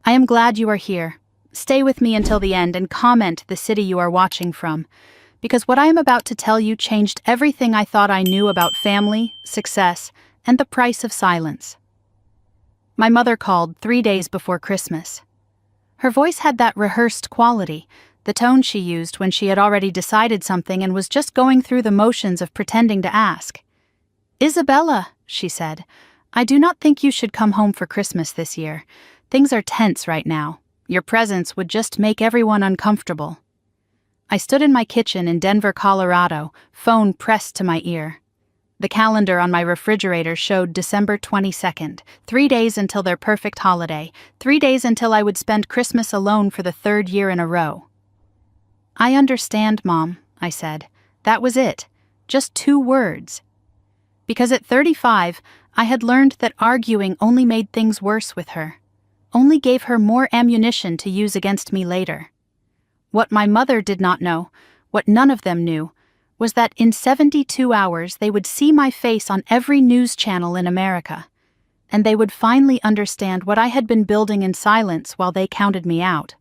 I am glad you are here. Stay with me until the end and comment the city you are watching from, because what I am about to tell you changed everything I thought I knew about family, success, and the price of silence. My mother called 3 days before Christmas. Her voice had that rehearsed quality, the tone she used when she had already decided something and was just going through the motions of pretending to ask. "Isabella," she said, "I do not think you should come home for Christmas this year. Things are tense right now. Your presence would just make everyone uncomfortable." I stood in my kitchen in Denver, Colorado, phone pressed to my ear. The calendar on my refrigerator showed December 22nd, 3 days until their perfect holiday, 3 days until I would spend Christmas alone for the 3rd year in a row. "I understand, Mom," I said. That was it. Just 2 words. Because at 35, I had learned that arguing only made things worse with her, only gave her more ammunition to use against me later. What my mother did not know, what none of them knew, was that in 72 hours they would see my face on every news channel in America, and they would finally understand what I had been building in silence while they counted me out.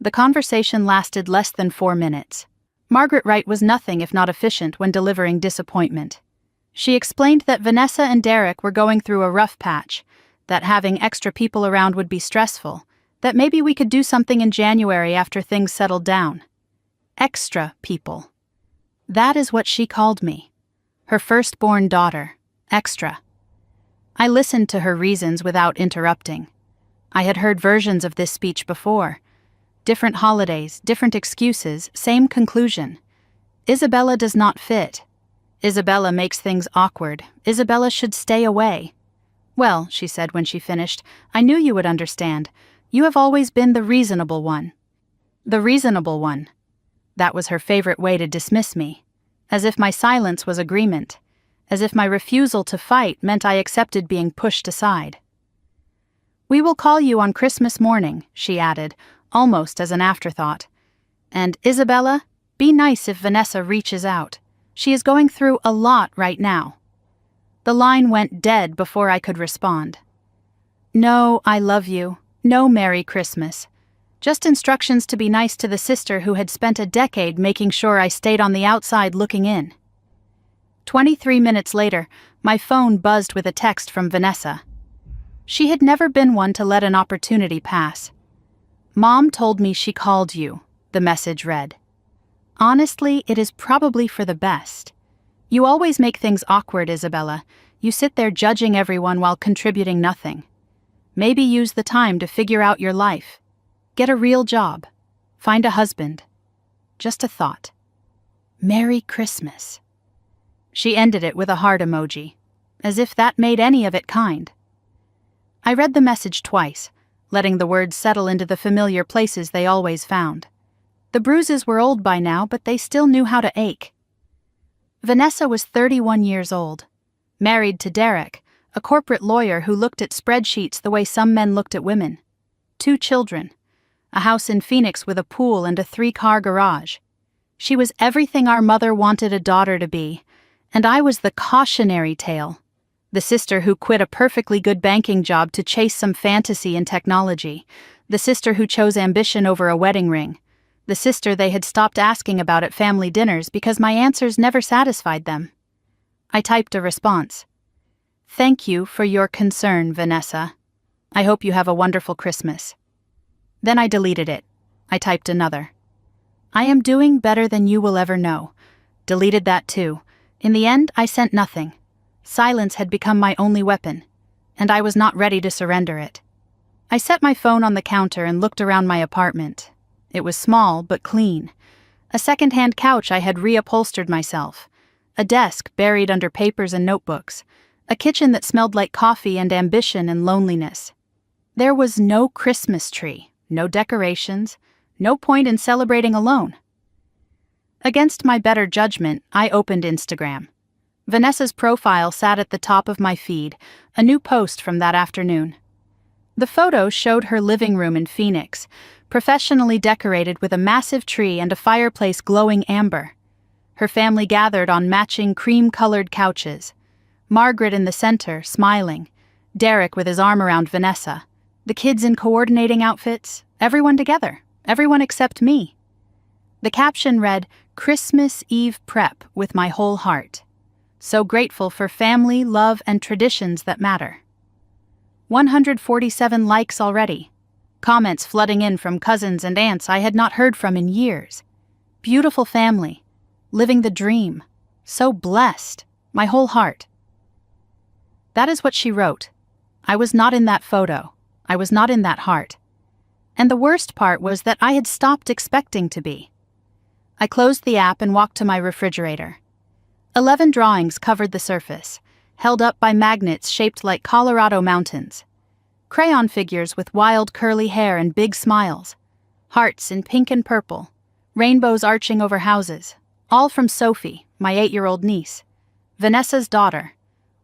The conversation lasted less than 4 minutes. Margaret Wright was nothing if not efficient when delivering disappointment. She explained that Vanessa and Derek were going through a rough patch, that having extra people around would be stressful, that maybe we could do something in January after things settled down. Extra people. That is what she called me. Her firstborn daughter. Extra. I listened to her reasons without interrupting. I had heard versions of this speech before. Different holidays, different excuses, same conclusion. Isabella does not fit. Isabella makes things awkward. Isabella should stay away. "Well," she said when she finished, "I knew you would understand. You have always been the reasonable one." The reasonable one. That was her favorite way to dismiss me. As if my silence was agreement. As if my refusal to fight meant I accepted being pushed aside. "We will call you on Christmas morning," she added, almost as an afterthought. "And, Isabella, be nice if Vanessa reaches out. She is going through a lot right now." The line went dead before I could respond. No, I love you. No Merry Christmas. Just instructions to be nice to the sister who had spent a decade making sure I stayed on the outside looking in. 23 minutes later, my phone buzzed with a text from Vanessa. She had never been one to let an opportunity pass. "Mom told me she called you," the message read. "Honestly, it is probably for the best. You always make things awkward, Isabella. You sit there judging everyone while contributing nothing. Maybe use the time to figure out your life. Get a real job. Find a husband. Just a thought. Merry Christmas." She ended it with a heart emoji, as if that made any of it kind. I read the message twice, letting the words settle into the familiar places they always found. The bruises were old by now, but they still knew how to ache. Vanessa was 31 years old, married to Derek, a corporate lawyer who looked at spreadsheets the way some men looked at women. 2 children. A house in Phoenix with a pool and a 3-car garage. She was everything our mother wanted a daughter to be, and I was the cautionary tale, the sister who quit a perfectly good banking job to chase some fantasy in technology, the sister who chose ambition over a wedding ring, the sister they had stopped asking about at family dinners because my answers never satisfied them. I typed a response. "Thank you for your concern, Vanessa. I hope you have a wonderful Christmas." Then I deleted it. I typed another. "I am doing better than you will ever know." Deleted that too. In the end, I sent nothing. Silence had become my only weapon, and I was not ready to surrender it. I set my phone on the counter and looked around my apartment. It was small but clean. A second-hand couch I had reupholstered myself. A desk buried under papers and notebooks. A kitchen that smelled like coffee and ambition and loneliness. There was no Christmas tree. No decorations, no point in celebrating alone. Against my better judgment, I opened Instagram. Vanessa's profile sat at the top of my feed, a new post from that afternoon. The photo showed her living room in Phoenix, professionally decorated with a massive tree and a fireplace glowing amber. Her family gathered on matching cream-colored couches. Margaret in the center, smiling. Derek with his arm around Vanessa. The kids in coordinating outfits, everyone together, everyone except me. The caption read, "Christmas Eve prep with my whole heart. So grateful for family, love, and traditions that matter." 147 likes already. Comments flooding in from cousins and aunts I had not heard from in years. Beautiful family. Living the dream. So blessed. My whole heart. That is what she wrote. I was not in that photo. I was not in that heart. And the worst part was that I had stopped expecting to be. I closed the app and walked to my refrigerator. 11 drawings covered the surface, held up by magnets shaped like Colorado mountains. Crayon figures with wild curly hair and big smiles. Hearts in pink and purple. Rainbows arching over houses. All from Sophie, my 8-year-old niece. Vanessa's daughter.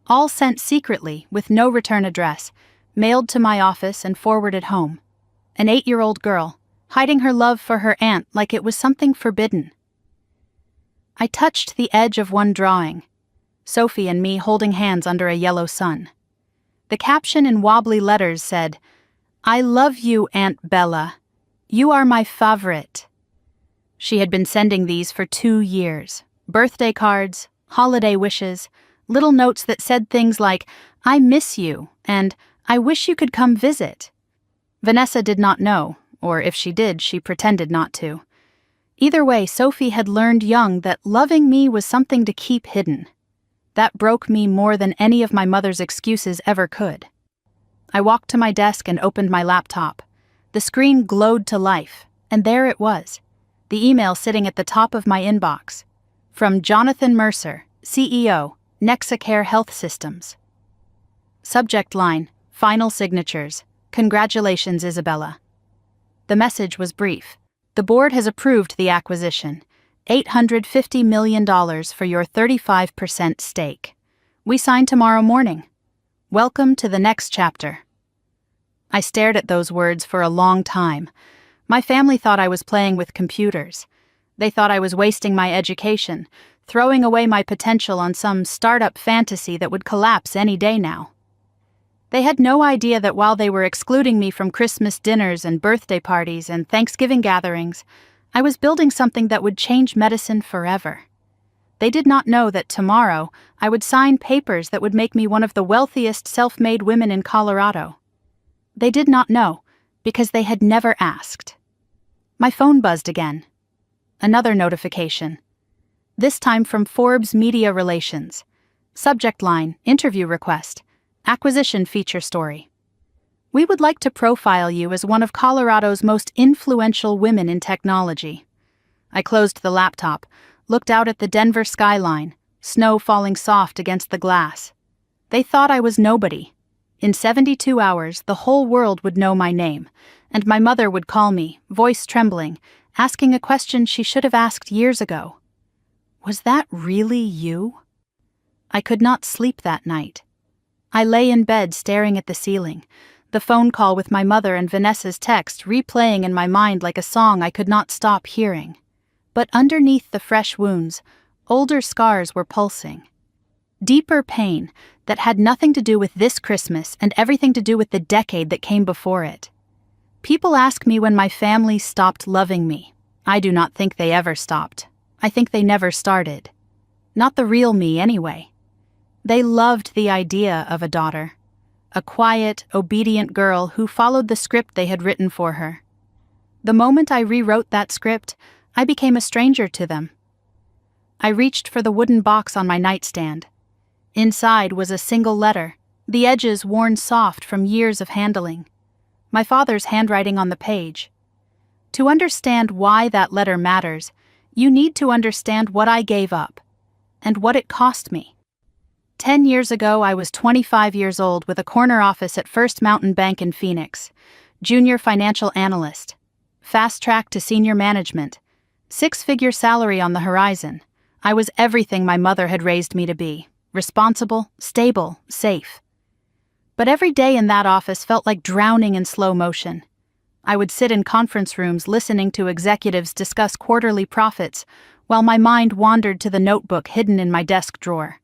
All sent secretly with no return address, mailed to my office and forwarded home. An 8-year-old girl, hiding her love for her aunt like it was something forbidden. I touched the edge of one drawing. Sophie and me holding hands under a yellow sun. The caption in wobbly letters said, "I love you, Aunt Bella. You are my favorite." She had been sending these for 2 years. Birthday cards, holiday wishes, little notes that said things like, "I miss you," and "I wish you could come visit." Vanessa did not know, or if she did, she pretended not to. Either way, Sophie had learned young that loving me was something to keep hidden. That broke me more than any of my mother's excuses ever could. I walked to my desk and opened my laptop. The screen glowed to life, and there it was, the email sitting at the top of my inbox. From Jonathan Mercer, CEO, Nexacare Health Systems. Subject line, "Final signatures. Congratulations, Isabella." The message was brief. The board has approved the acquisition. $850 million for your 35% stake. We sign tomorrow morning. Welcome to the next chapter. I stared at those words for a long time. My family thought I was playing with computers. They thought I was wasting my education, throwing away my potential on some startup fantasy that would collapse any day now. They had no idea that while they were excluding me from Christmas dinners and birthday parties and Thanksgiving gatherings, I was building something that would change medicine forever. They did not know that tomorrow I would sign papers that would make me one of the wealthiest self-made women in Colorado. They did not know because they had never asked. My phone buzzed again. Another notification. This time from Forbes Media Relations. Subject line, interview request, acquisition feature story. We would like to profile you as one of Colorado's most influential women in technology. I closed the laptop, looked out at the Denver skyline, snow falling soft against the glass. They thought I was nobody. In 72 hours, the whole world would know my name, and my mother would call me, voice trembling, asking a question she should have asked years ago. Was that really you? I could not sleep that night. I lay in bed staring at the ceiling, the phone call with my mother and Vanessa's text replaying in my mind like a song I could not stop hearing. But underneath the fresh wounds, older scars were pulsing. Deeper pain that had nothing to do with this Christmas and everything to do with the decade that came before it. People ask me when my family stopped loving me. I do not think they ever stopped. I think they never started. Not the real me, anyway. They loved the idea of a daughter. A quiet, obedient girl who followed the script they had written for her. The moment I rewrote that script, I became a stranger to them. I reached for the wooden box on my nightstand. Inside was a single letter, the edges worn soft from years of handling. My father's handwriting on the page. To understand why that letter matters, you need to understand what I gave up, and what it cost me. 10 years ago, I was 25 years old with a corner office at First Mountain Bank in Phoenix, junior financial analyst, fast track to senior management, 6-figure salary on the horizon. I was everything my mother had raised me to be, responsible, stable, safe. But every day in that office felt like drowning in slow motion. I would sit in conference rooms listening to executives discuss quarterly profits, while my mind wandered to the notebook hidden in my desk drawer.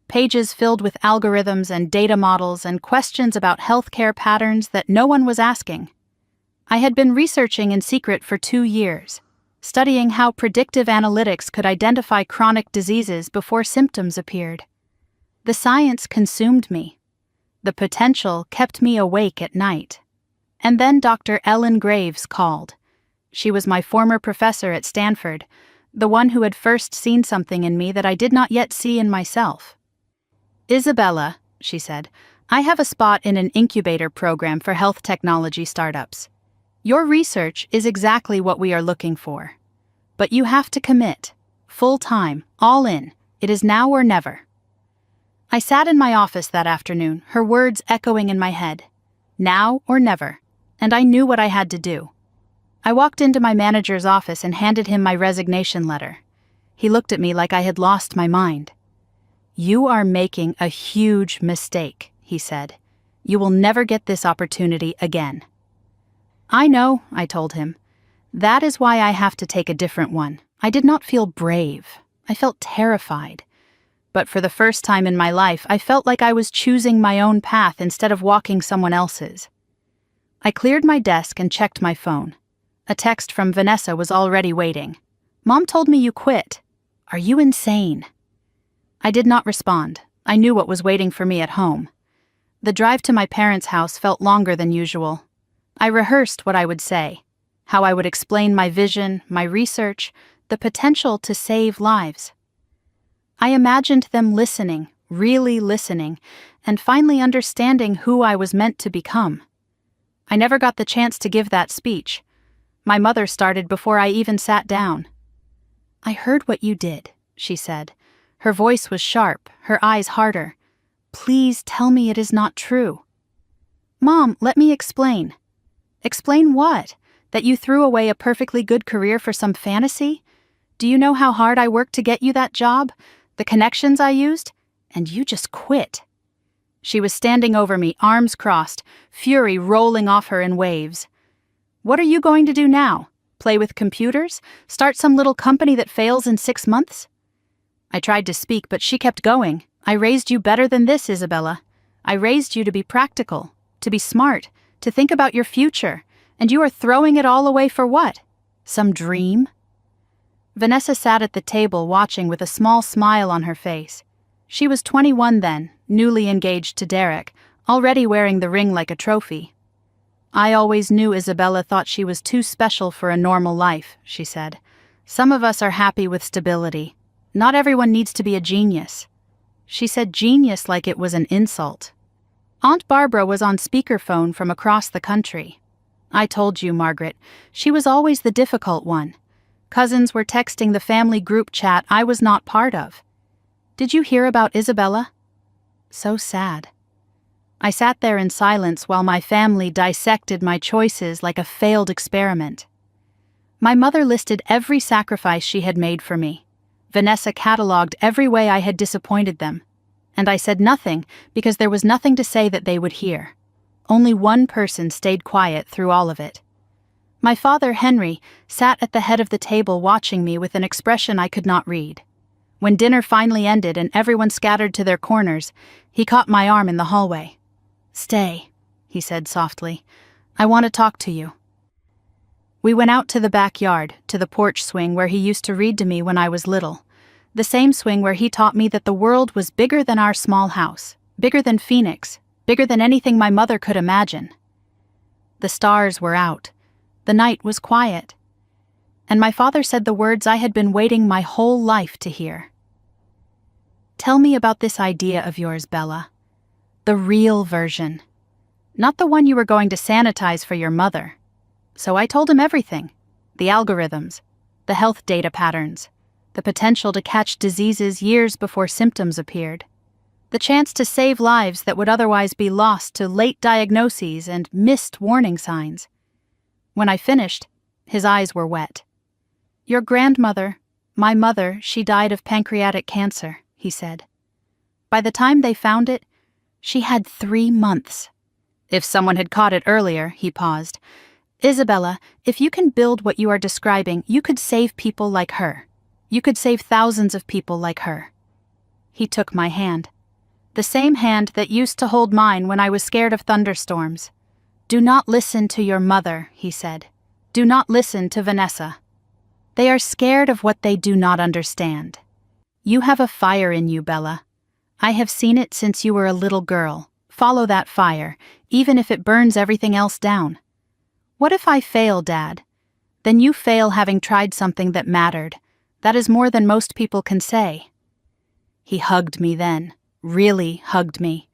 pages filled with algorithms and data models and questions about healthcare patterns that no one was asking. I had been researching in secret for 2 years, studying how predictive analytics could identify chronic diseases before symptoms appeared. The science consumed me. The potential kept me awake at night. And then Dr. Ellen Graves called. She was my former professor at Stanford, the one who had first seen something in me that I did not yet see in myself. "Isabella," she said, "I have a spot in an incubator program for health technology startups. Your research is exactly what we are looking for. But you have to commit. Full time, all in. It is now or never." I sat in my office that afternoon, her words echoing in my head. Now or never. And I knew what I had to do. I walked into my manager's office and handed him my resignation letter. He looked at me like I had lost my mind. "You are making a huge mistake," he said. "You will never get this opportunity again." "I know," I told him. "That is why I have to take a different one." I did not feel brave. I felt terrified. But for the first time in my life, I felt like I was choosing my own path instead of walking someone else's. I cleared my desk and checked my phone. A text from Vanessa was already waiting. "Mom told me you quit. Are you insane?" I did not respond. I knew what was waiting for me at home. The drive to my parents' house felt longer than usual. I rehearsed what I would say, how I would explain my vision, my research, the potential to save lives. I imagined them listening, really listening, and finally understanding who I was meant to become. I never got the chance to give that speech. My mother started before I even sat down. "I heard what you did," she said. Her voice was sharp, her eyes harder. "Please tell me it is not true." "Mom, let me explain." "Explain what? That you threw away a perfectly good career for some fantasy? Do you know how hard I worked to get you that job? The connections I used? And you just quit." She was standing over me, arms crossed, fury rolling off her in waves. "What are you going to do now? Play with computers? Start some little company that fails in 6 months?" I tried to speak, but she kept going. "I raised you better than this, Isabella. I raised you to be practical, to be smart, to think about your future, and you are throwing it all away for what? Some dream?" Vanessa sat at the table watching with a small smile on her face. She was 21 then, newly engaged to Derek, already wearing the ring like a trophy. "I always knew Isabella thought she was too special for a normal life," she said. "Some of us are happy with stability. Not everyone needs to be a genius." She said genius like it was an insult. Aunt Barbara was on speakerphone from across the country. "I told you, Margaret, she was always the difficult one. Cousins were texting the family group chat I was not part of. Did you hear about Isabella?" So sad. I sat there in silence while my family dissected my choices like a failed experiment. My mother listed every sacrifice she had made for me. Vanessa cataloged every way I had disappointed them. And I said nothing because there was nothing to say that they would hear. Only one person stayed quiet through all of it. My father, Henry, sat at the head of the table watching me with an expression I could not read. When dinner finally ended and everyone scattered to their corners, he caught my arm in the hallway. "Stay," he said softly. "I want to talk to you." We went out to the backyard, to the porch swing where he used to read to me when I was little. The same swing where he taught me that the world was bigger than our small house, bigger than Phoenix, bigger than anything my mother could imagine. The stars were out. The night was quiet. And my father said the words I had been waiting my whole life to hear. "Tell me about this idea of yours, Bella. The real version. Not the one you were going to sanitize for your mother." So I told him everything. The algorithms, the health data patterns, the potential to catch diseases years before symptoms appeared, the chance to save lives that would otherwise be lost to late diagnoses and missed warning signs. When I finished, his eyes were wet. "Your grandmother, my mother, she died of pancreatic cancer," he said. "By the time they found it, she had 3 months. If someone had caught it earlier," he paused. "Isabella, if you can build what you are describing, you could save people like her. You could save thousands of people like her." He took my hand. The same hand that used to hold mine when I was scared of thunderstorms. "Do not listen to your mother," he said. "Do not listen to Vanessa. They are scared of what they do not understand. You have a fire in you, Bella. I have seen it since you were a little girl. Follow that fire, even if it burns everything else down. What if I fail, Dad? Then you fail having tried something that mattered. That is more than most people can say." He hugged me then, really hugged me.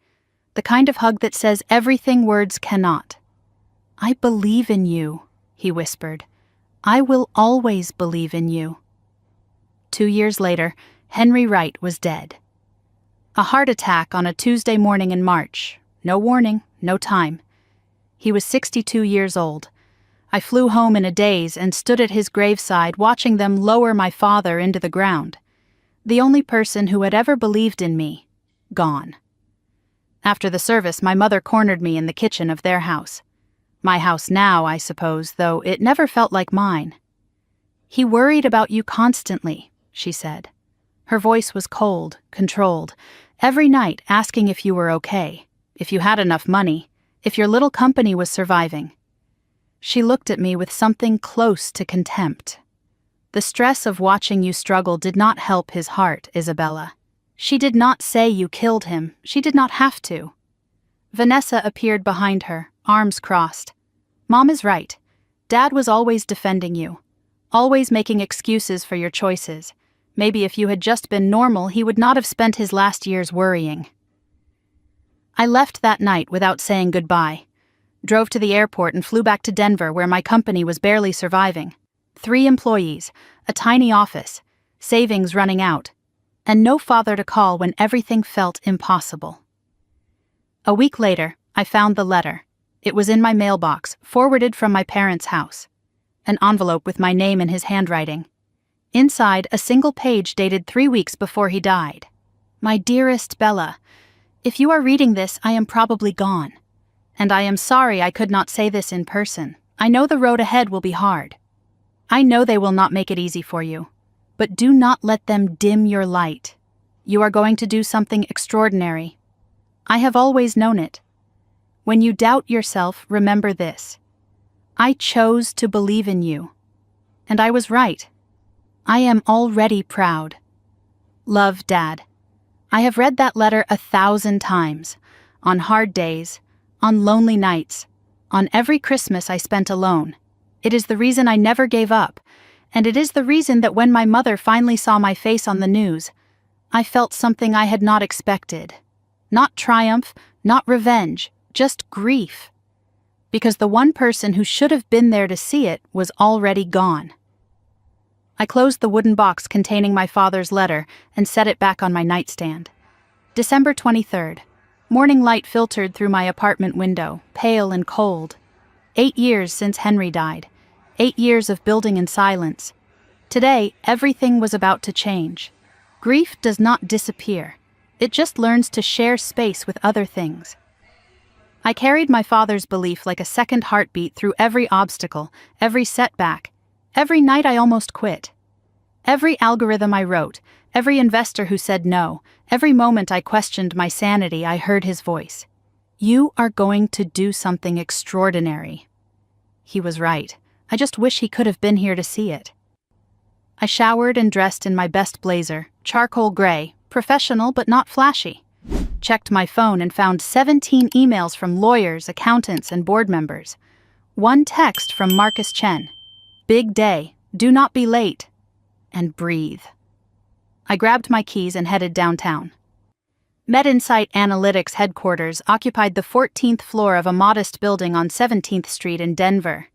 The kind of hug that says everything words cannot. "I believe in you," he whispered. "I will always believe in you." 2 years later, Henry Wright was dead. A heart attack on a Tuesday morning in March. No warning, no time. He was 62 years old. I flew home in a daze and stood at his graveside watching them lower my father into the ground. The only person who had ever believed in me, gone. After the service, my mother cornered me in the kitchen of their house. My house now, I suppose, though it never felt like mine. "He worried about you constantly," she said. Her voice was cold, controlled, every night asking if you were okay, if you had enough money, if your little company was surviving. She looked at me with something close to contempt. "The stress of watching you struggle did not help his heart, Isabella. She did not say you killed him. She did not have to." Vanessa appeared behind her, arms crossed. "Mom is right. Dad was always defending you, always making excuses for your choices. Maybe if you had just been normal, he would not have spent his last years worrying." I left that night without saying goodbye. Drove to the airport and flew back to Denver, where my company was barely surviving. 3 employees, a tiny office, savings running out, and no father to call when everything felt impossible. A week later, I found the letter. It was in my mailbox, forwarded from my parents' house. An envelope with my name in his handwriting. Inside, a single page dated 3 weeks before he died. "My dearest Bella, if you are reading this, I am probably gone. And I am sorry I could not say this in person. I know the road ahead will be hard. I know they will not make it easy for you. But do not let them dim your light. You are going to do something extraordinary. I have always known it. When you doubt yourself, remember this. I chose to believe in you. And I was right. I am already proud. Love, Dad." I have read that letter 1,000 times, on hard days, on lonely nights, on every Christmas I spent alone. It is the reason I never gave up, and it is the reason that when my mother finally saw my face on the news, I felt something I had not expected. Not triumph, not revenge, just grief. Because the one person who should have been there to see it was already gone. I closed the wooden box containing my father's letter and set it back on my nightstand. December 23rd. Morning light filtered through my apartment window, pale and cold. 8 years since Henry died. 8 years of building in silence. Today, everything was about to change. Grief does not disappear. It just learns to share space with other things. I carried my father's belief like a second heartbeat through every obstacle, every setback, every night I almost quit. Every algorithm I wrote, every investor who said no, every moment I questioned my sanity, I heard his voice. "You are going to do something extraordinary." He was right. I just wish he could have been here to see it. I showered and dressed in my best blazer, charcoal gray, professional but not flashy. Checked my phone and found 17 emails from lawyers, accountants, and board members. One text from Marcus Chen. "Big day. Do not be late." And breathe. I grabbed my keys and headed downtown. MedInsight Analytics headquarters occupied the 14th floor of a modest building on 17th Street in Denver.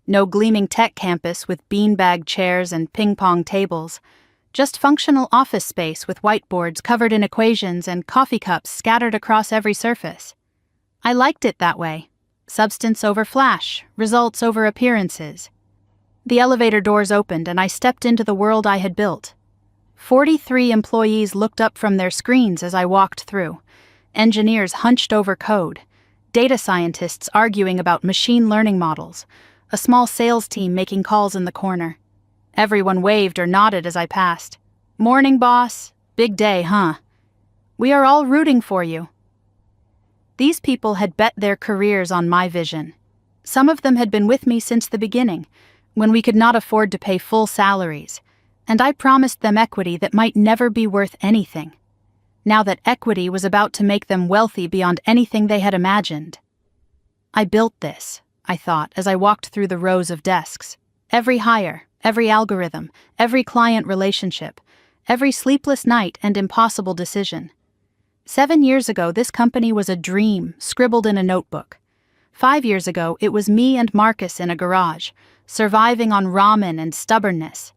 No gleaming tech campus with beanbag chairs and ping-pong tables. Just functional office space with whiteboards covered in equations and coffee cups scattered across every surface. I liked it that way. Substance over flash, results over appearances. The elevator doors opened and I stepped into the world I had built. 43 employees looked up from their screens as I walked through. Engineers hunched over code. Data scientists arguing about machine learning models. A small sales team making calls in the corner. Everyone waved or nodded as I passed. "Morning, boss. Big day, huh?" We are all rooting for you." These people had bet their careers on my vision. Some of them had been with me since the beginning, when we could not afford to pay full salaries, and I promised them equity that might never be worth anything. Now that equity was about to make them wealthy beyond anything they had imagined. I built this, I thought, as I walked through the rows of desks. Every hire, every algorithm, every client relationship, every sleepless night and impossible decision. 7 years ago, this company was a dream scribbled in a notebook. 5 years ago, it was me and Marcus in a garage, surviving on ramen and stubbornness.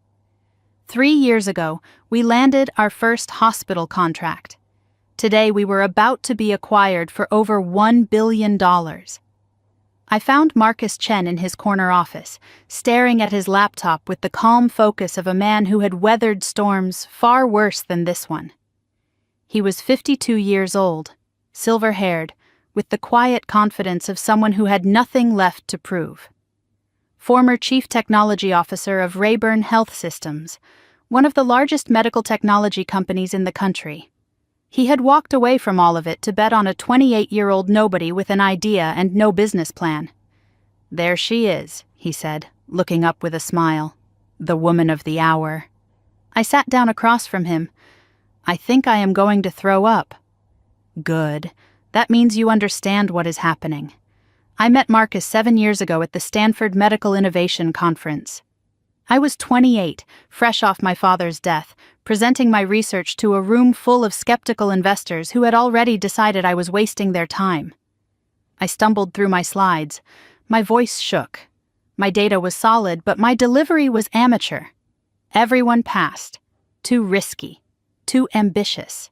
3 years ago, we landed our first hospital contract. Today, we were about to be acquired for over $1 billion. I found Marcus Chen in his corner office, staring at his laptop with the calm focus of a man who had weathered storms far worse than this one. He was 52 years old, silver-haired, with the quiet confidence of someone who had nothing left to prove. Former Chief Technology Officer of Rayburn Health Systems, one of the largest medical technology companies in the country. He had walked away from all of it to bet on a 28-year-old nobody with an idea and no business plan. "There she is," he said, looking up with a smile. "The woman of the hour." I sat down across from him. "I think I am going to throw up." "Good. That means you understand what is happening. I met Marcus 7 years ago at the Stanford Medical Innovation Conference. I was 28, fresh off my father's death, presenting my research to a room full of skeptical investors who had already decided I was wasting their time. I stumbled through my slides. My voice shook. My data was solid, but my delivery was amateur. Everyone passed. Too risky. Too ambitious.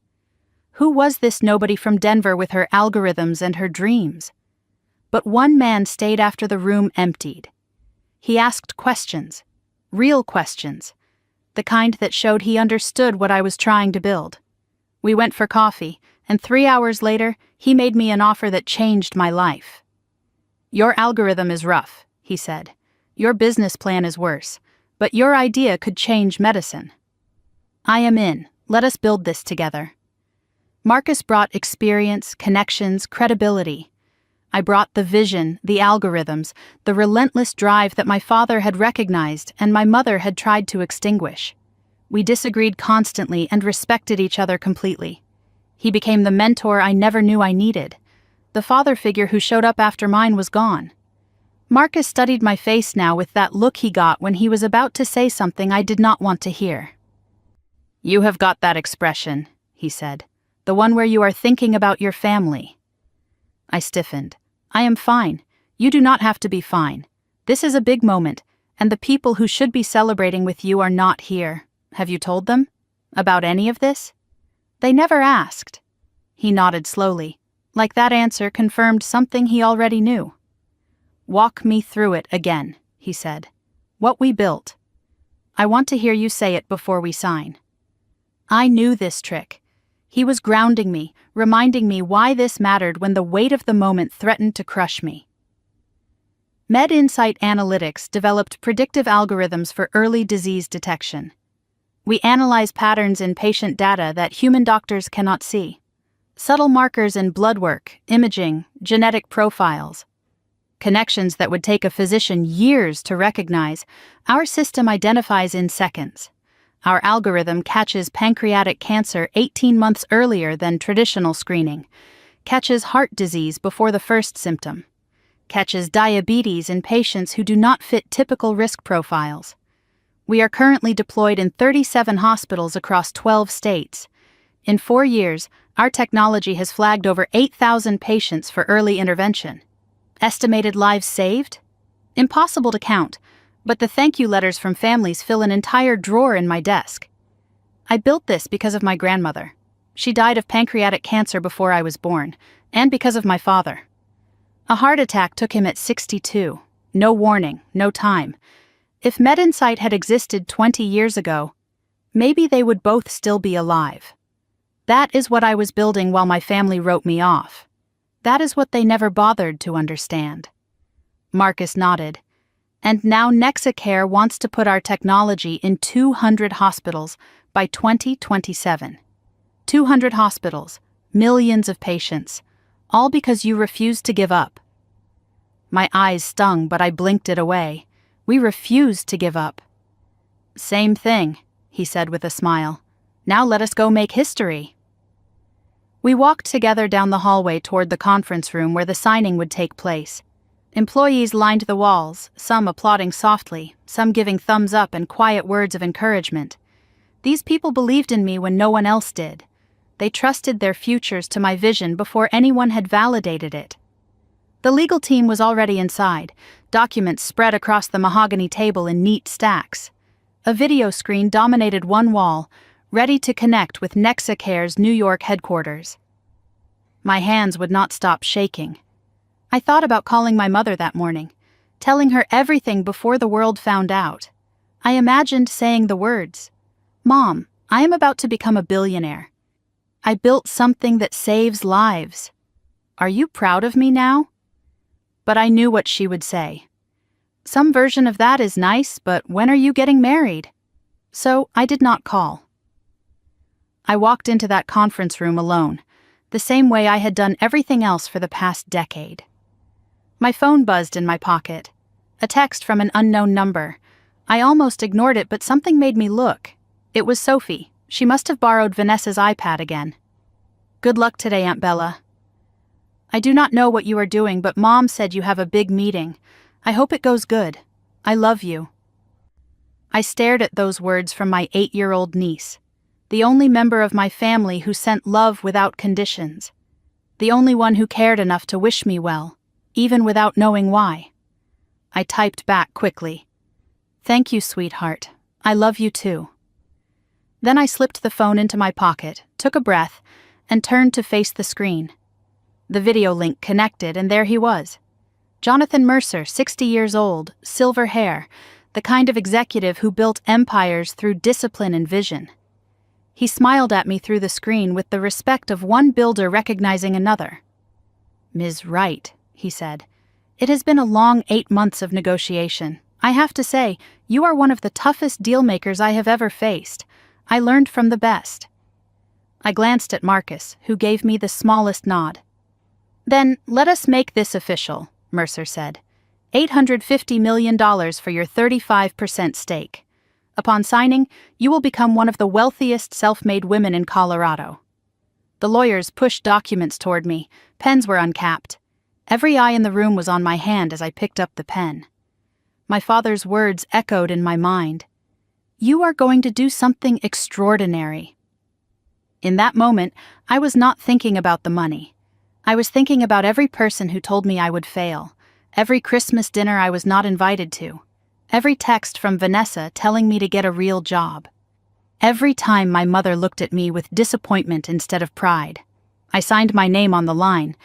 Who was this nobody from Denver with her algorithms and her dreams? But one man stayed after the room emptied. He asked questions. Real questions. The kind that showed he understood what I was trying to build. We went for coffee, and 3 hours later, he made me an offer that changed my life. "Your algorithm is rough," he said. "Your business plan is worse, but your idea could change medicine. I am in. Let us build this together." Marcus brought experience, connections, credibility. I brought the vision, the algorithms, the relentless drive that my father had recognized and my mother had tried to extinguish. We disagreed constantly and respected each other completely. He became the mentor I never knew I needed. The father figure who showed up after mine was gone. Marcus studied my face now with that look he got when he was about to say something I did not want to hear. "You have got that expression," he said. "The one where you are thinking about your family." I stiffened. "I am fine. You do not have to be fine. This is a big moment, and the people who should be celebrating with you are not here. Have you told them? About any of this?" "They never asked." He nodded slowly, like that answer confirmed something he already knew. "Walk me through it again," he said. "What we built. I want to hear you say it before we sign." I knew this trick. He was grounding me, reminding me why this mattered when the weight of the moment threatened to crush me. MedInsight Analytics developed predictive algorithms for early disease detection. We analyze patterns in patient data that human doctors cannot see. Subtle markers in blood work, imaging, genetic profiles. Connections that would take a physician years to recognize, our system identifies in seconds. Our algorithm catches pancreatic cancer 18 months earlier than traditional screening, catches heart disease before the first symptom, catches diabetes in patients who do not fit typical risk profiles. We are currently deployed in 37 hospitals across 12 states. In 4 years, our technology has flagged over 8,000 patients for early intervention. Estimated lives saved? Impossible to count. But the thank you letters from families fill an entire drawer in my desk. I built this because of my grandmother. She died of pancreatic cancer before I was born, and because of my father. A heart attack took him at 62. No warning, no time. If MedInsight had existed 20 years ago, maybe they would both still be alive. That is what I was building while my family wrote me off. That is what they never bothered to understand. Marcus nodded. And now NexaCare wants to put our technology in 200 hospitals by 2027. 200 hospitals, millions of patients, all because you refused to give up. My eyes stung, but I blinked it away. We refused to give up. Same thing, he said with a smile. Now let us go make history. We walked together down the hallway toward the conference room where the signing would take place. Employees lined the walls, some applauding softly, some giving thumbs up and quiet words of encouragement. These people believed in me when no one else did. They trusted their futures to my vision before anyone had validated it. The legal team was already inside, documents spread across the mahogany table in neat stacks. A video screen dominated one wall, ready to connect with NexaCare's New York headquarters. My hands would not stop shaking. I thought about calling my mother that morning, telling her everything before the world found out. I imagined saying the words, "Mom, I am about to become a billionaire. I built something that saves lives. Are you proud of me now?" But I knew what she would say. Some version of that is nice, but when are you getting married? So I did not call. I walked into that conference room alone, the same way I had done everything else for the past decade. My phone buzzed in my pocket. A text from an unknown number. I almost ignored it, but something made me look. It was Sophie. She must have borrowed Vanessa's iPad again. "Good luck today, Aunt Bella. I do not know what you are doing, but Mom said you have a big meeting. I hope it goes good. I love you." I stared at those words from my 8-year-old niece, the only member of my family who sent love without conditions, the only one who cared enough to wish me well, even without knowing why. I typed back quickly, "Thank you, sweetheart. I love you too." Then I slipped the phone into my pocket, took a breath, and turned to face the screen. The video link connected, and there he was. Jonathan Mercer, 60 years old, silver hair, the kind of executive who built empires through discipline and vision. He smiled at me through the screen with the respect of one builder recognizing another. "Ms. Wright," he said, "it has been a long 8 months of negotiation. I have to say, you are one of the toughest dealmakers I have ever faced. I learned from the best." I glanced at Marcus, who gave me the smallest nod. "Then let us make this official," Mercer said. $850 million for your 35% stake. Upon signing, you will become one of the wealthiest self-made women in Colorado. The lawyers pushed documents toward me. Pens were uncapped. Every eye in the room was on my hand as I picked up the pen. My father's words echoed in my mind. "You are going to do something extraordinary." In that moment, I was not thinking about the money. I was thinking about every person who told me I would fail, every Christmas dinner I was not invited to, every text from Vanessa telling me to get a real job. Every time my mother looked at me with disappointment instead of pride. I signed my name on the line,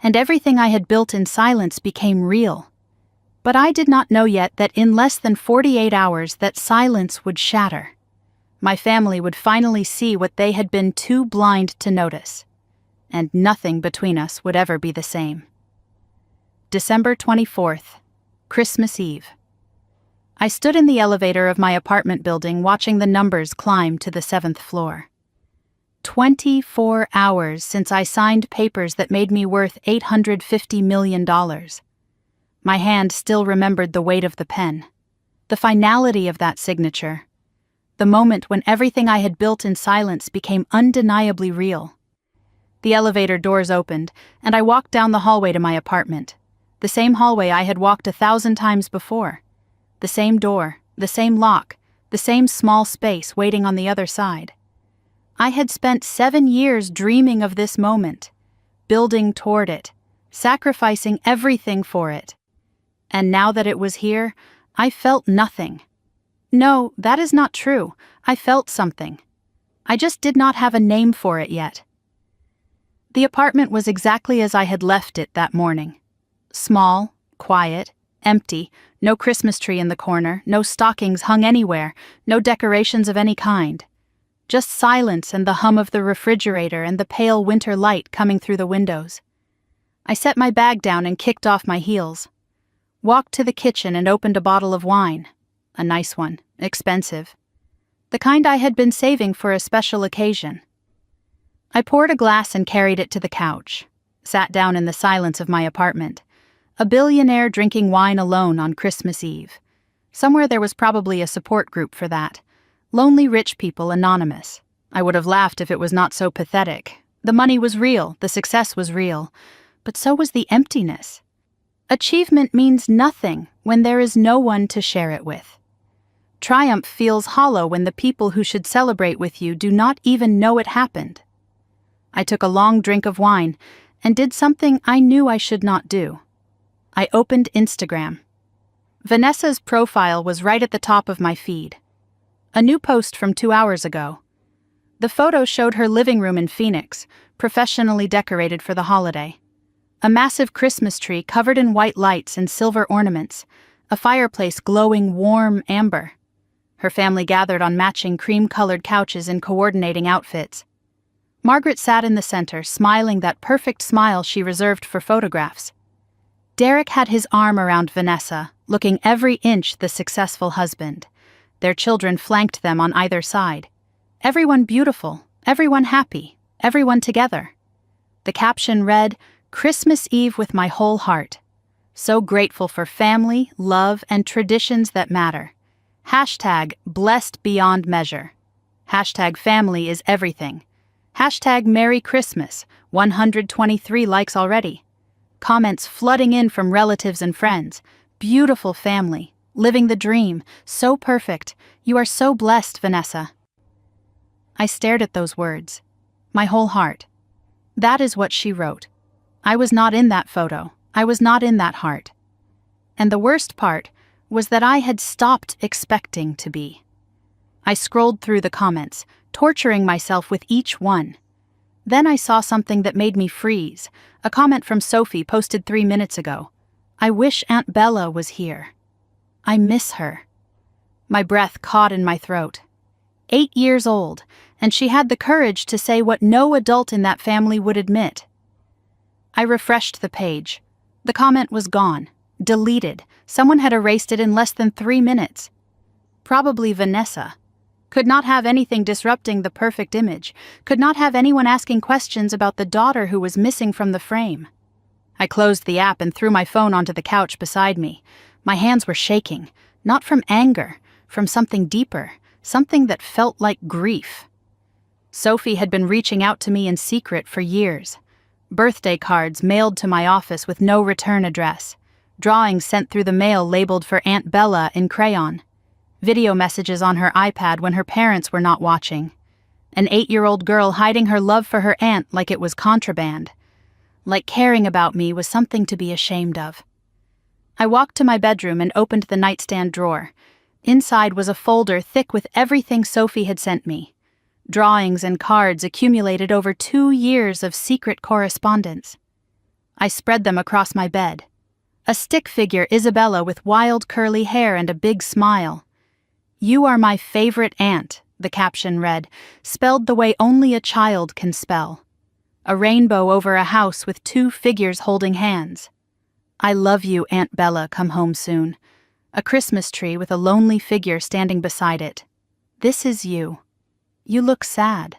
and everything I had built in silence became real. But I did not know yet that in less than 48 hours that silence would shatter. My family would finally see what they had been too blind to notice, and nothing between us would ever be the same. December 24th, Christmas Eve. I stood in the elevator of my apartment building watching the numbers climb to the 7th floor. 24 hours since I signed papers that made me worth $850 million. My hand still remembered the weight of the pen, the finality of that signature, the moment when everything I had built in silence became undeniably real. The elevator doors opened, and I walked down the hallway to my apartment, the same hallway I had walked 1,000 times before. The same door, the same lock, the same small space waiting on the other side. I had spent 7 years dreaming of this moment, building toward it, sacrificing everything for it. And now that it was here, I felt nothing. No, that is not true. I felt something. I just did not have a name for it yet. The apartment was exactly as I had left it that morning. Small, quiet, empty, no Christmas tree in the corner, no stockings hung anywhere, no decorations of any kind. Just silence and the hum of the refrigerator and the pale winter light coming through the windows. I set my bag down and kicked off my heels. Walked to the kitchen and opened a bottle of wine. A nice one, expensive. The kind I had been saving for a special occasion. I poured a glass and carried it to the couch, sat down in the silence of my apartment. A billionaire drinking wine alone on Christmas Eve. Somewhere there was probably a support group for that. Lonely Rich People Anonymous. I would have laughed if it was not so pathetic. The money was real, the success was real, but so was the emptiness. Achievement means nothing when there is no one to share it with. Triumph feels hollow when the people who should celebrate with you do not even know it happened. I took a long drink of wine and did something I knew I should not do. I opened Instagram. Vanessa's profile was right at the top of my feed. A new post from 2 hours ago. The photo showed her living room in Phoenix, professionally decorated for the holiday. A massive Christmas tree covered in white lights and silver ornaments, a fireplace glowing warm amber. Her family gathered on matching cream-colored couches in coordinating outfits. Margaret sat in the center, smiling that perfect smile she reserved for photographs. Derek had his arm around Vanessa, looking every inch the successful husband. Their children flanked them on either side. Everyone beautiful, everyone happy, everyone together. The caption read, "Christmas Eve with my whole heart. So grateful for family, love, and traditions that matter. Hashtag blessed beyond measure. Hashtag family is everything. Hashtag Merry Christmas, 123 likes already. Comments flooding in from relatives and friends. Beautiful family, living the dream, so perfect. You are so blessed, Vanessa." I stared at those words. My whole heart. That is what she wrote. I was not in that photo. I was not in that heart. And the worst part was that I had stopped expecting to be. I scrolled through the comments, torturing myself with each one. Then I saw something that made me freeze, a comment from Sophie posted 3 minutes ago. "I wish Aunt Bella was here. I miss her." My breath caught in my throat. 8 years old, and she had the courage to say what no adult in that family would admit. I refreshed the page. The comment was gone, deleted. Someone had erased it in less than 3 minutes. Probably Vanessa. Could not have anything disrupting the perfect image, could not have anyone asking questions about the daughter who was missing from the frame. I closed the app and threw my phone onto the couch beside me. My hands were shaking, not from anger, from something deeper, something that felt like grief. Sophie had been reaching out to me in secret for years. Birthday cards mailed to my office with no return address. Drawings sent through the mail labeled for Aunt Bella in crayon. Video messages on her iPad when her parents were not watching. An 8-year-old girl hiding her love for her aunt like it was contraband. Like caring about me was something to be ashamed of. I walked to my bedroom and opened the nightstand drawer. Inside was a folder thick with everything Sophie had sent me. Drawings and cards accumulated over 2 years of secret correspondence. I spread them across my bed. A stick figure Isabella with wild curly hair and a big smile. "You are my favorite aunt," the caption read, spelled the way only a child can spell. A rainbow over a house with 2 figures holding hands. "I love you, Aunt Bella, come home soon." A Christmas tree with a lonely figure standing beside it. "This is you. You look sad.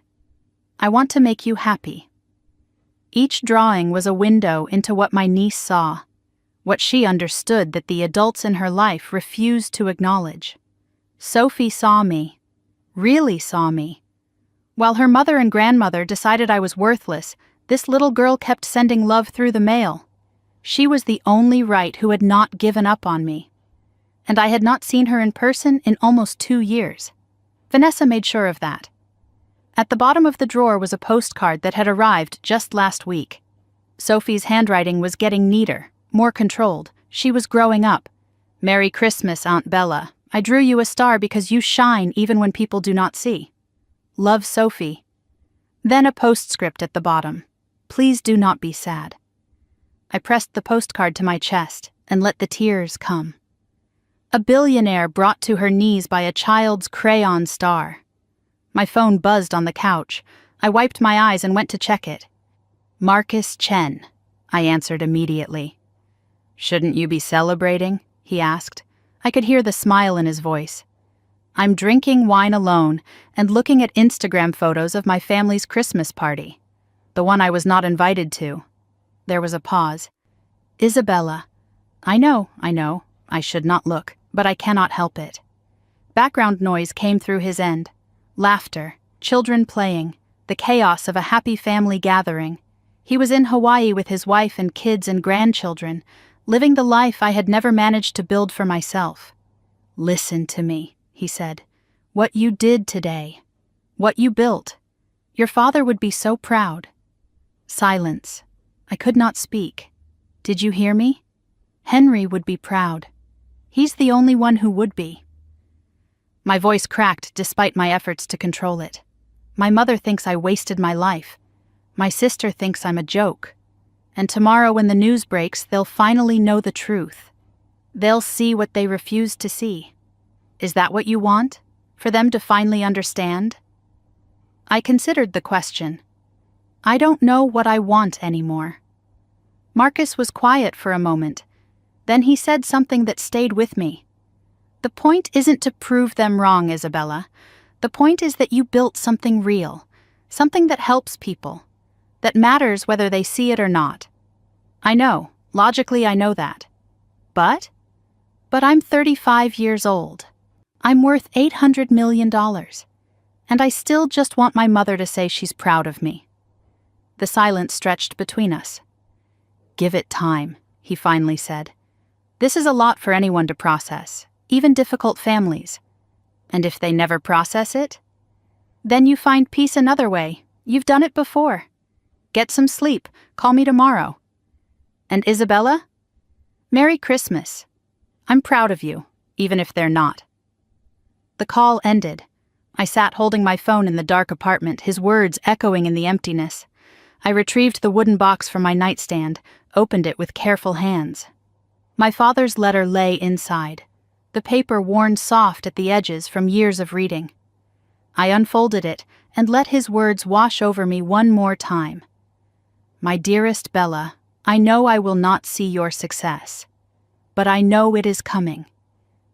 I want to make you happy." Each drawing was a window into what my niece saw, what she understood that the adults in her life refused to acknowledge. Sophie saw me, really saw me. While her mother and grandmother decided I was worthless, this little girl kept sending love through the mail. She was the only right who had not given up on me. And I had not seen her in person in almost 2 years. Vanessa made sure of that. At the bottom of the drawer was a postcard that had arrived just last week. Sophie's handwriting was getting neater, more controlled. She was growing up. "Merry Christmas, Aunt Bella. I drew you a star because you shine even when people do not see. Love, Sophie." Then a postscript at the bottom. "Please do not be sad." I pressed the postcard to my chest and let the tears come. A billionaire brought to her knees by a child's crayon star. My phone buzzed on the couch. I wiped my eyes and went to check it. "Marcus Chen," I answered immediately. "Shouldn't you be celebrating?" he asked. I could hear the smile in his voice. "I'm drinking wine alone and looking at Instagram photos of my family's Christmas party. The one I was not invited to. There was a pause. Isabella. I know. I should not look, but I cannot help it. Background noise came through his end. Laughter, children playing, the chaos of a happy family gathering. He was in Hawaii with his wife and kids and grandchildren, living the life I had never managed to build for myself. Listen to me, he said. What you did today. What you built. Your father would be so proud. Silence. I could not speak. Did you hear me? Henry would be proud. He's the only one who would be. My voice cracked despite my efforts to control it. My mother thinks I wasted my life. My sister thinks I'm a joke. And tomorrow when the news breaks, they'll finally know the truth. They'll see what they refused to see. Is that what you want? For them to finally understand? I considered the question. I don't know what I want anymore. Marcus was quiet for a moment. Then he said something that stayed with me. The point isn't to prove them wrong, Isabella. The point is that you built something real, something that helps people, that matters whether they see it or not. I know, logically I know that. But I'm 35 years old. I'm worth $800 million. And I still just want my mother to say she's proud of me. The silence stretched between us. Give it time, he finally said. This is a lot for anyone to process, even difficult families. And if they never process it? Then you find peace another way. You've done it before. Get some sleep. Call me tomorrow. And Isabella? Merry Christmas. I'm proud of you, even if they're not. The call ended. I sat holding my phone in the dark apartment, his words echoing in the emptiness. I retrieved the wooden box from my nightstand, opened it with careful hands. My father's letter lay inside, the paper worn soft at the edges from years of reading. I unfolded it and let his words wash over me one more time. My dearest Bella, I know I will not see your success, but I know it is coming.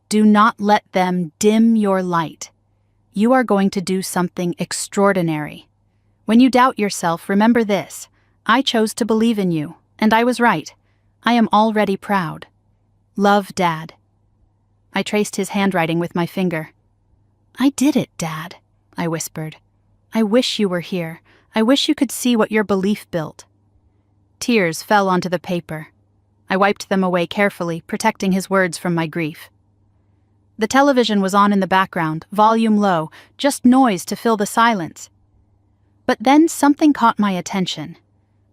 Do not let them dim your light. You are going to do something extraordinary. When you doubt yourself, remember this. I chose to believe in you, and I was right. I am already proud. Love, Dad. I traced his handwriting with my finger. I did it, Dad, I whispered. I wish you were here. I wish you could see what your belief built. Tears fell onto the paper. I wiped them away carefully, protecting his words from my grief. The television was on in the background, volume low, just noise to fill the silence. But then something caught my attention.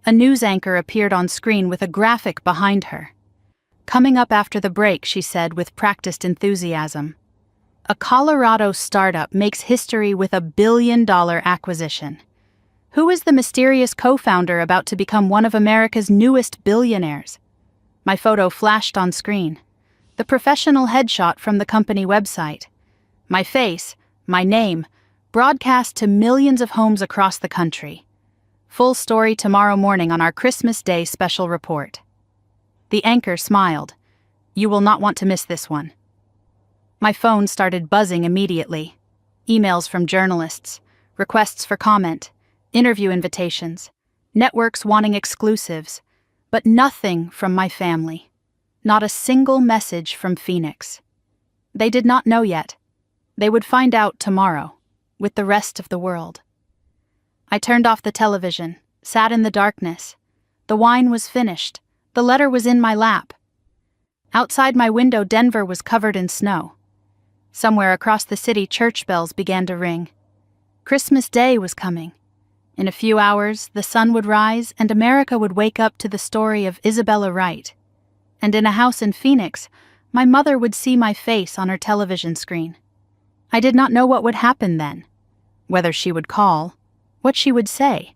A news anchor appeared on screen with a graphic behind her. Coming up after the break, she said with practiced enthusiasm. A Colorado startup makes history with a $1 billion acquisition. Who is the mysterious co-founder about to become one of America's newest billionaires? My photo flashed on screen. The professional headshot from the company website. My face, my name, broadcast to millions of homes across the country. Full story tomorrow morning on our Christmas Day special report. The anchor smiled. You will not want to miss this one. My phone started buzzing immediately. Emails from journalists, requests for comment, interview invitations, networks wanting exclusives, but nothing from my family. Not a single message from Phoenix. They did not know yet. They would find out tomorrow, with the rest of the world. I turned off the television, sat in the darkness. The wine was finished. The letter was in my lap. Outside my window, Denver was covered in snow. Somewhere across the city, church bells began to ring. Christmas Day was coming. In a few hours, the sun would rise and America would wake up to the story of Isabella Wright. And in a house in Phoenix, my mother would see my face on her television screen. I did not know what would happen then, whether she would call, what she would say.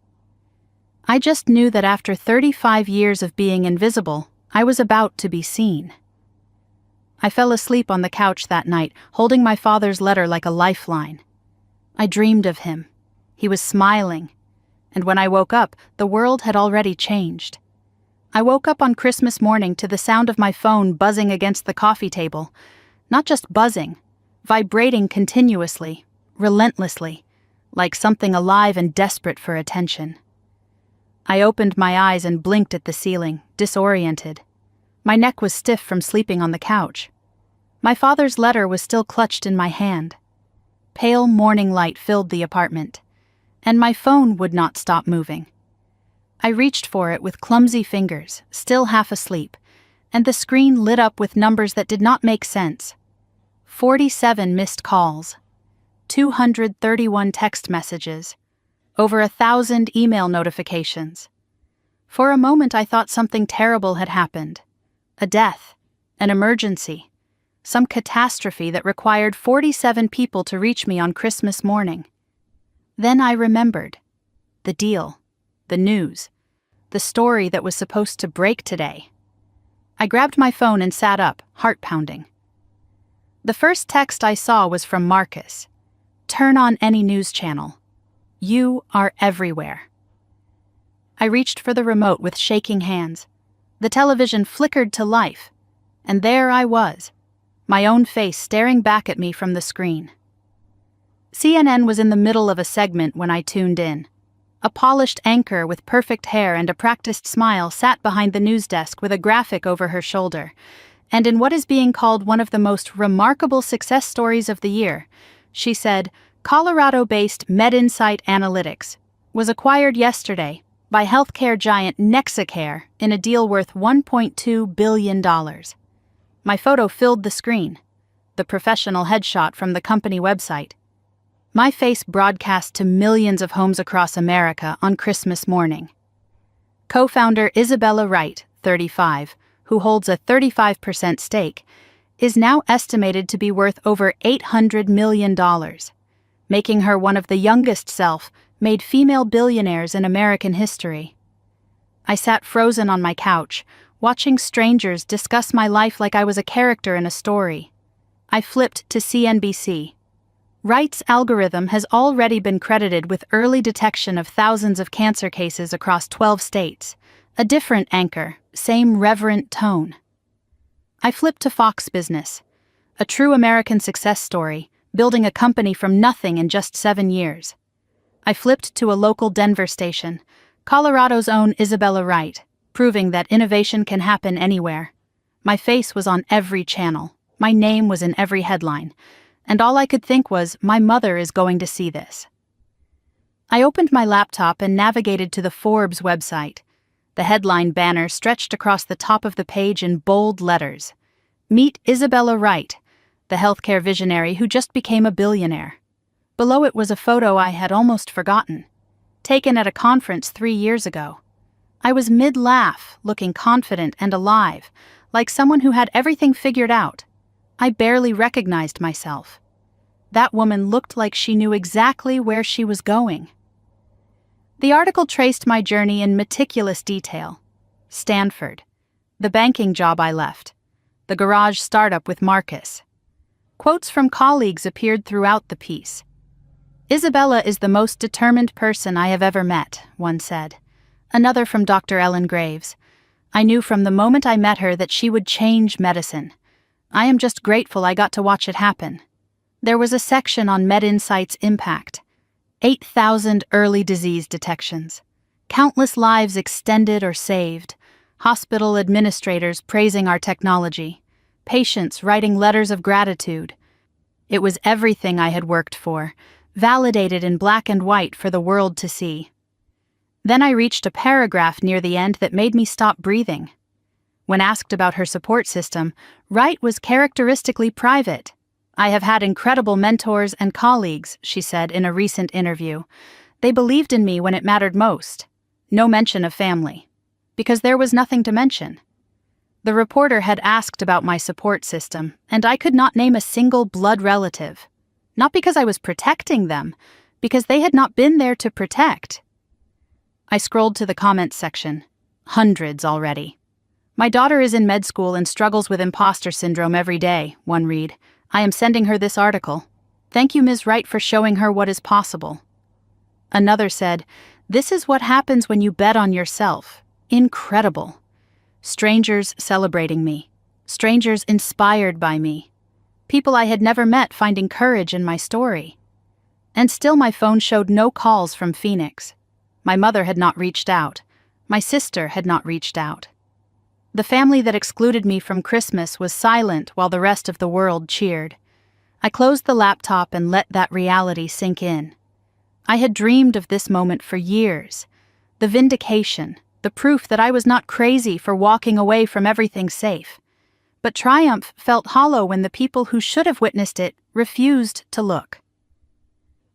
I just knew that after 35 years of being invisible, I was about to be seen. I fell asleep on the couch that night, holding my father's letter like a lifeline. I dreamed of him. He was smiling. And when I woke up, the world had already changed. I woke up on Christmas morning to the sound of my phone buzzing against the coffee table. Not just buzzing, vibrating continuously, relentlessly, like something alive and desperate for attention. I opened my eyes and blinked at the ceiling, disoriented. My neck was stiff from sleeping on the couch. My father's letter was still clutched in my hand. Pale morning light filled the apartment, and my phone would not stop moving. I reached for it with clumsy fingers, still half asleep, and the screen lit up with numbers that did not make sense. 47 missed calls, 231 text messages, over 1,000 email notifications. For a moment I thought something terrible had happened. A death, an emergency, some catastrophe that required 47 people to reach me on Christmas morning. Then I remembered. The deal, the news, the story that was supposed to break today. I grabbed my phone and sat up, heart pounding. The first text I saw was from Marcus. Turn on any news channel. You are everywhere. I reached for the remote with shaking hands. The television flickered to life, and there I was, my own face staring back at me from the screen. CNN was in the middle of a segment when I tuned in. A polished anchor with perfect hair and a practiced smile sat behind the news desk with a graphic over her shoulder, and in what is being called one of the most remarkable success stories of the year, she said, Colorado-based MedInsight Analytics was acquired yesterday by healthcare giant Nexicare in a deal worth $1.2 billion. My photo filled the screen, the professional headshot from the company website. My face broadcast to millions of homes across America on Christmas morning. Co-founder Isabella Wright, 35, who holds a 35% stake, is now estimated to be worth over $800 million, making her one of the youngest self-made female billionaires in American history. I sat frozen on my couch, watching strangers discuss my life like I was a character in a story. I flipped to CNBC. Wright's algorithm has already been credited with early detection of thousands of cancer cases across 12 states. A different anchor, same reverent tone. I flipped to Fox Business. A true American success story, building a company from nothing in just 7 years. I flipped to a local Denver station, Colorado's own Isabella Wright, proving that innovation can happen anywhere. My face was on every channel, my name was in every headline, and all I could think was, my mother is going to see this. I opened my laptop and navigated to the Forbes website. The headline banner stretched across the top of the page in bold letters. Meet Isabella Wright, the healthcare visionary who just became a billionaire. Below it was a photo I had almost forgotten, taken at a conference 3 years ago. I was mid-laugh, looking confident and alive, like someone who had everything figured out. I barely recognized myself. That woman looked like she knew exactly where she was going. The article traced my journey in meticulous detail. Stanford, the banking job I left, the garage startup with Marcus. Quotes from colleagues appeared throughout the piece. Isabella is the most determined person I have ever met, one said. Another from Dr. Ellen Graves. I knew from the moment I met her that she would change medicine. I am just grateful I got to watch it happen. There was a section on MedInsight's impact. 8,000 early disease detections. Countless lives extended or saved. Hospital administrators praising our technology. Patients writing letters of gratitude. It was everything I had worked for, validated in black and white for the world to see. Then I reached a paragraph near the end that made me stop breathing. When asked about her support system, Wright was characteristically private. I have had incredible mentors and colleagues, she said in a recent interview. They believed in me when it mattered most. No mention of family. Because there was nothing to mention. The reporter had asked about my support system, and I could not name a single blood relative. Not because I was protecting them, because they had not been there to protect. I scrolled to the comments section. Hundreds already. My daughter is in med school and struggles with imposter syndrome every day, one read. I am sending her this article. Thank you, Ms. Wright, for showing her what is possible. Another said, this is what happens when you bet on yourself. Incredible. Strangers celebrating me. Strangers inspired by me. People I had never met finding courage in my story. And still my phone showed no calls from Phoenix. My mother had not reached out. My sister had not reached out. The family that excluded me from Christmas was silent while the rest of the world cheered. I closed the laptop and let that reality sink in. I had dreamed of this moment for years. The vindication, the proof that I was not crazy for walking away from everything safe. But triumph felt hollow when the people who should have witnessed it refused to look.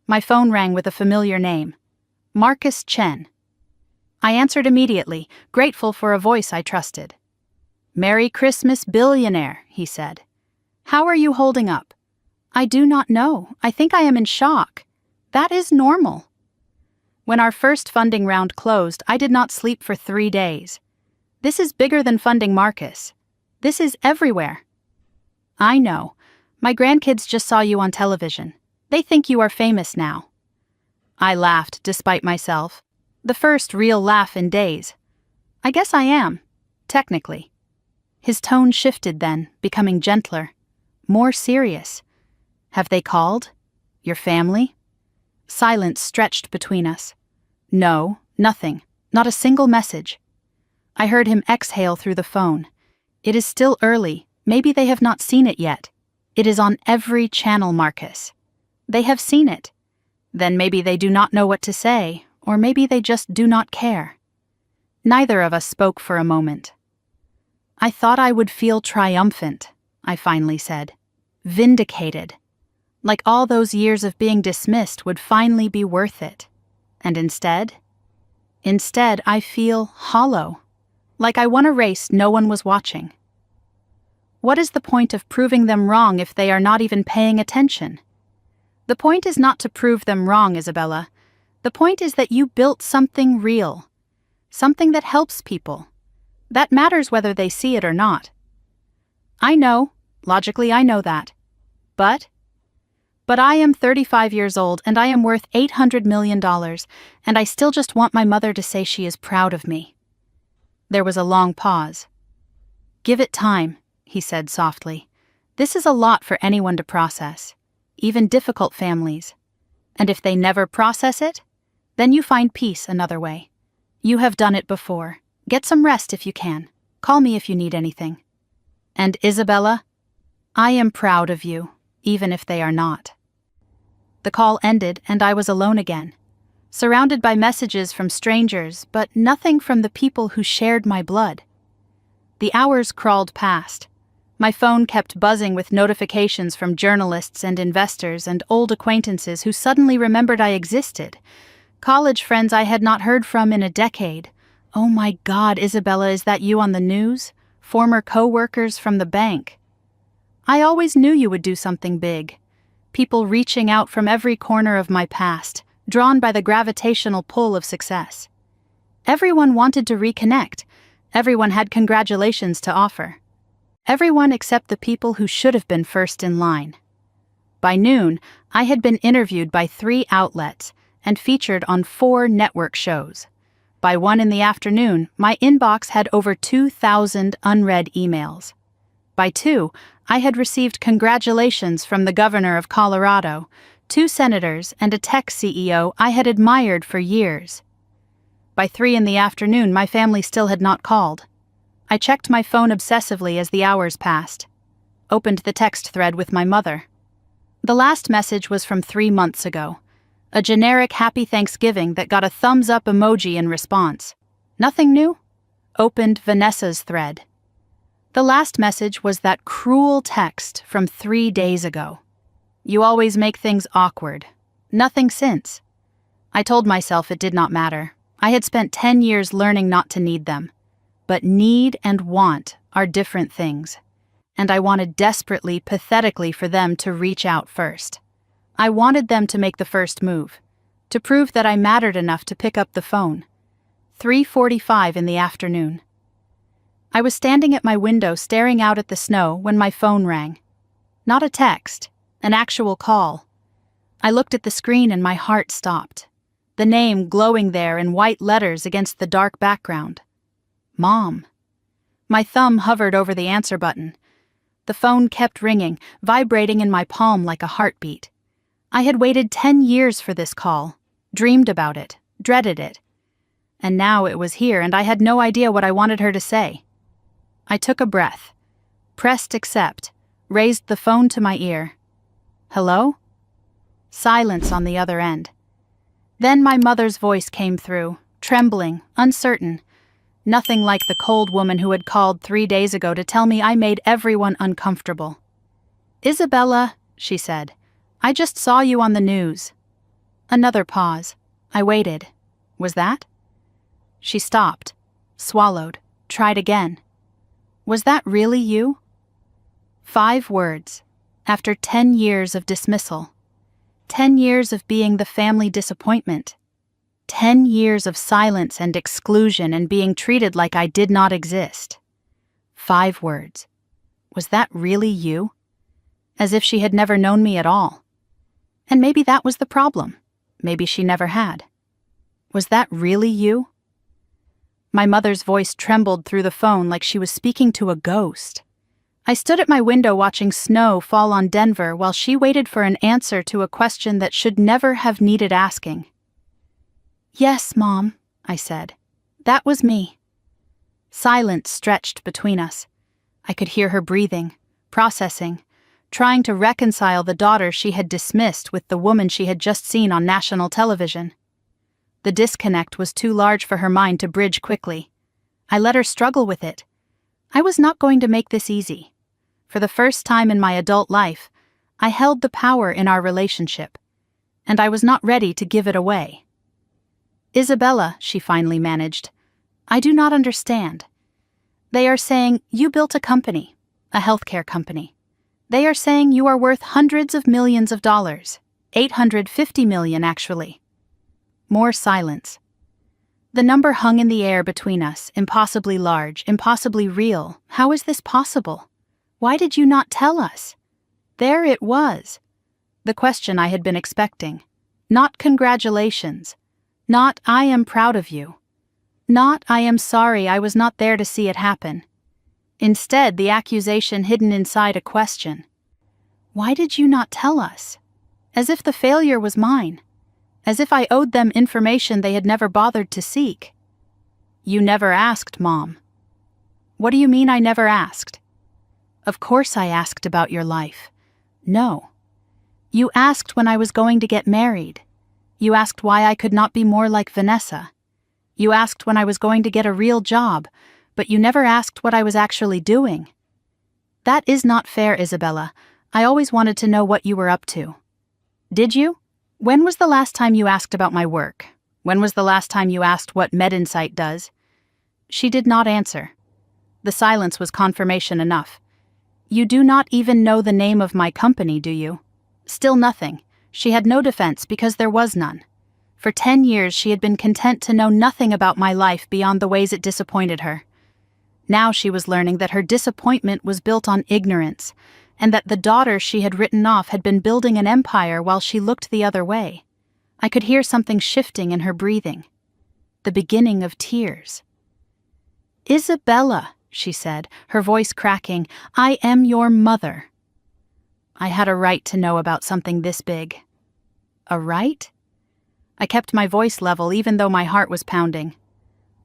My phone rang with a familiar name, Marcus Chen. I answered immediately, grateful for a voice I trusted. "Merry Christmas, billionaire," he said. "How are you holding up?" "I do not know. I think I am in shock. That is normal." When our first funding round closed, I did not sleep for 3 days. This is bigger than funding Marcus. This is everywhere. "I know. My grandkids just saw you on television. They think you are famous now." I laughed despite myself. The first real laugh in days. "I guess I am, technically." His tone shifted then, becoming gentler, more serious. "Have they called? Your family?" Silence stretched between us. "No, nothing. Not a single message." I heard him exhale through the phone. "It is still early. Maybe they have not seen it yet. It is on every channel, Marcus." "They have seen it." "Then maybe they do not know what to say, or maybe they just do not care." Neither of us spoke for a moment. "I thought I would feel triumphant," I finally said. "Vindicated. Like all those years of being dismissed would finally be worth it. And instead? Instead, I feel hollow. Like I won a race no one was watching. What is the point of proving them wrong if they are not even paying attention? The point is not to prove them wrong, Isabella. The point is that you built something real. Something that helps people. That matters whether they see it or not." "I know. Logically, I know that. But I am 35 years old and I am worth $800 million, and I still just want my mother to say she is proud of me." There was a long pause. "Give it time," he said softly. "This is a lot for anyone to process, even difficult families. And if they never process it, then you find peace another way. You have done it before. Get some rest if you can. Call me if you need anything. And Isabella, I am proud of you, even if they are not." The call ended and I was alone again, surrounded by messages from strangers, but nothing from the people who shared my blood. The hours crawled past. My phone kept buzzing with notifications from journalists and investors and old acquaintances who suddenly remembered I existed. College friends I had not heard from in a decade. "Oh my God, Isabella, is that you on the news?" Former co-workers from the bank. "I always knew you would do something big." People reaching out from every corner of my past, drawn by the gravitational pull of success. Everyone wanted to reconnect. Everyone had congratulations to offer. Everyone except the people who should have been first in line. By noon, I had been interviewed by 3 outlets and featured on 4 network shows. By 1 in the afternoon, my inbox had over 2,000 unread emails. By 2, I had received congratulations from the governor of Colorado, 2 senators, and a tech CEO I had admired for years. By 3 in the afternoon, my family still had not called. I checked my phone obsessively as the hours passed. Opened the text thread with my mother. The last message was from 3 months ago. A generic Happy Thanksgiving that got a thumbs up emoji in response. Nothing new? Opened Vanessa's thread. The last message was that cruel text from 3 days ago. "You always make things awkward. Nothing since." I told myself it did not matter. I had spent 10 years learning not to need them. But need and want are different things. And I wanted desperately, pathetically for them to reach out first. I wanted them to make the first move, to prove that I mattered enough to pick up the phone. 3:45 in the afternoon. I was standing at my window staring out at the snow when my phone rang. Not a text, an actual call. I looked at the screen and my heart stopped. The name glowing there in white letters against the dark background. Mom. My thumb hovered over the answer button. The phone kept ringing, vibrating in my palm like a heartbeat. I had waited 10 years for this call, dreamed about it, dreaded it. And now it was here and I had no idea what I wanted her to say. I took a breath, pressed accept, raised the phone to my ear. Hello? Silence on the other end. Then my mother's voice came through, trembling, uncertain. Nothing like the cold woman who had called 3 days ago to tell me I made everyone uncomfortable. Isabella, she said, I just saw you on the news. Another pause. I waited. Was that? She stopped, swallowed, tried again. Was that really you? 5 words, after 10 years of dismissal. 10 years of being the family disappointment. 10 years of silence and exclusion and being treated like I did not exist. 5 words. Was that really you? As if she had never known me at all. And maybe that was the problem. Maybe she never had. Was that really you? My mother's voice trembled through the phone like she was speaking to a ghost. I stood at my window watching snow fall on Denver while she waited for an answer to a question that should never have needed asking. Yes, Mom, I said. That was me. Silence stretched between us. I could hear her breathing, processing, trying to reconcile the daughter she had dismissed with the woman she had just seen on national television. The disconnect was too large for her mind to bridge quickly. I let her struggle with it. I was not going to make this easy. For the first time in my adult life, I held the power in our relationship, and I was not ready to give it away. Isabella, she finally managed, I do not understand. They are saying you built a company, a healthcare company. They are saying you are worth hundreds of millions of dollars, $850 million actually. More silence. The number hung in the air between us, impossibly large, impossibly real. How is this possible? Why did you not tell us? There it was. The question I had been expecting. Not congratulations. Not I am proud of you. Not I am sorry I was not there to see it happen. Instead, the accusation hidden inside a question. Why did you not tell us? As if the failure was mine. As if I owed them information they had never bothered to seek. You never asked, Mom. What do you mean I never asked? Of course I asked about your life. No. You asked when I was going to get married. You asked why I could not be more like Vanessa. You asked when I was going to get a real job, but you never asked what I was actually doing. That is not fair, Isabella. I always wanted to know what you were up to. Did you? When was the last time you asked about my work? When was the last time you asked what MedInsight does? She did not answer. The silence was confirmation enough. You do not even know the name of my company, do you? Still nothing. She had no defense because there was none. For 10 years she had been content to know nothing about my life beyond the ways it disappointed her. Now she was learning that her disappointment was built on ignorance, and that the daughter she had written off had been building an empire while she looked the other way. I could hear something shifting in her breathing. The beginning of tears. Isabella, she said, her voice cracking, I am your mother. I had a right to know about something this big. A right? I kept my voice level even though my heart was pounding.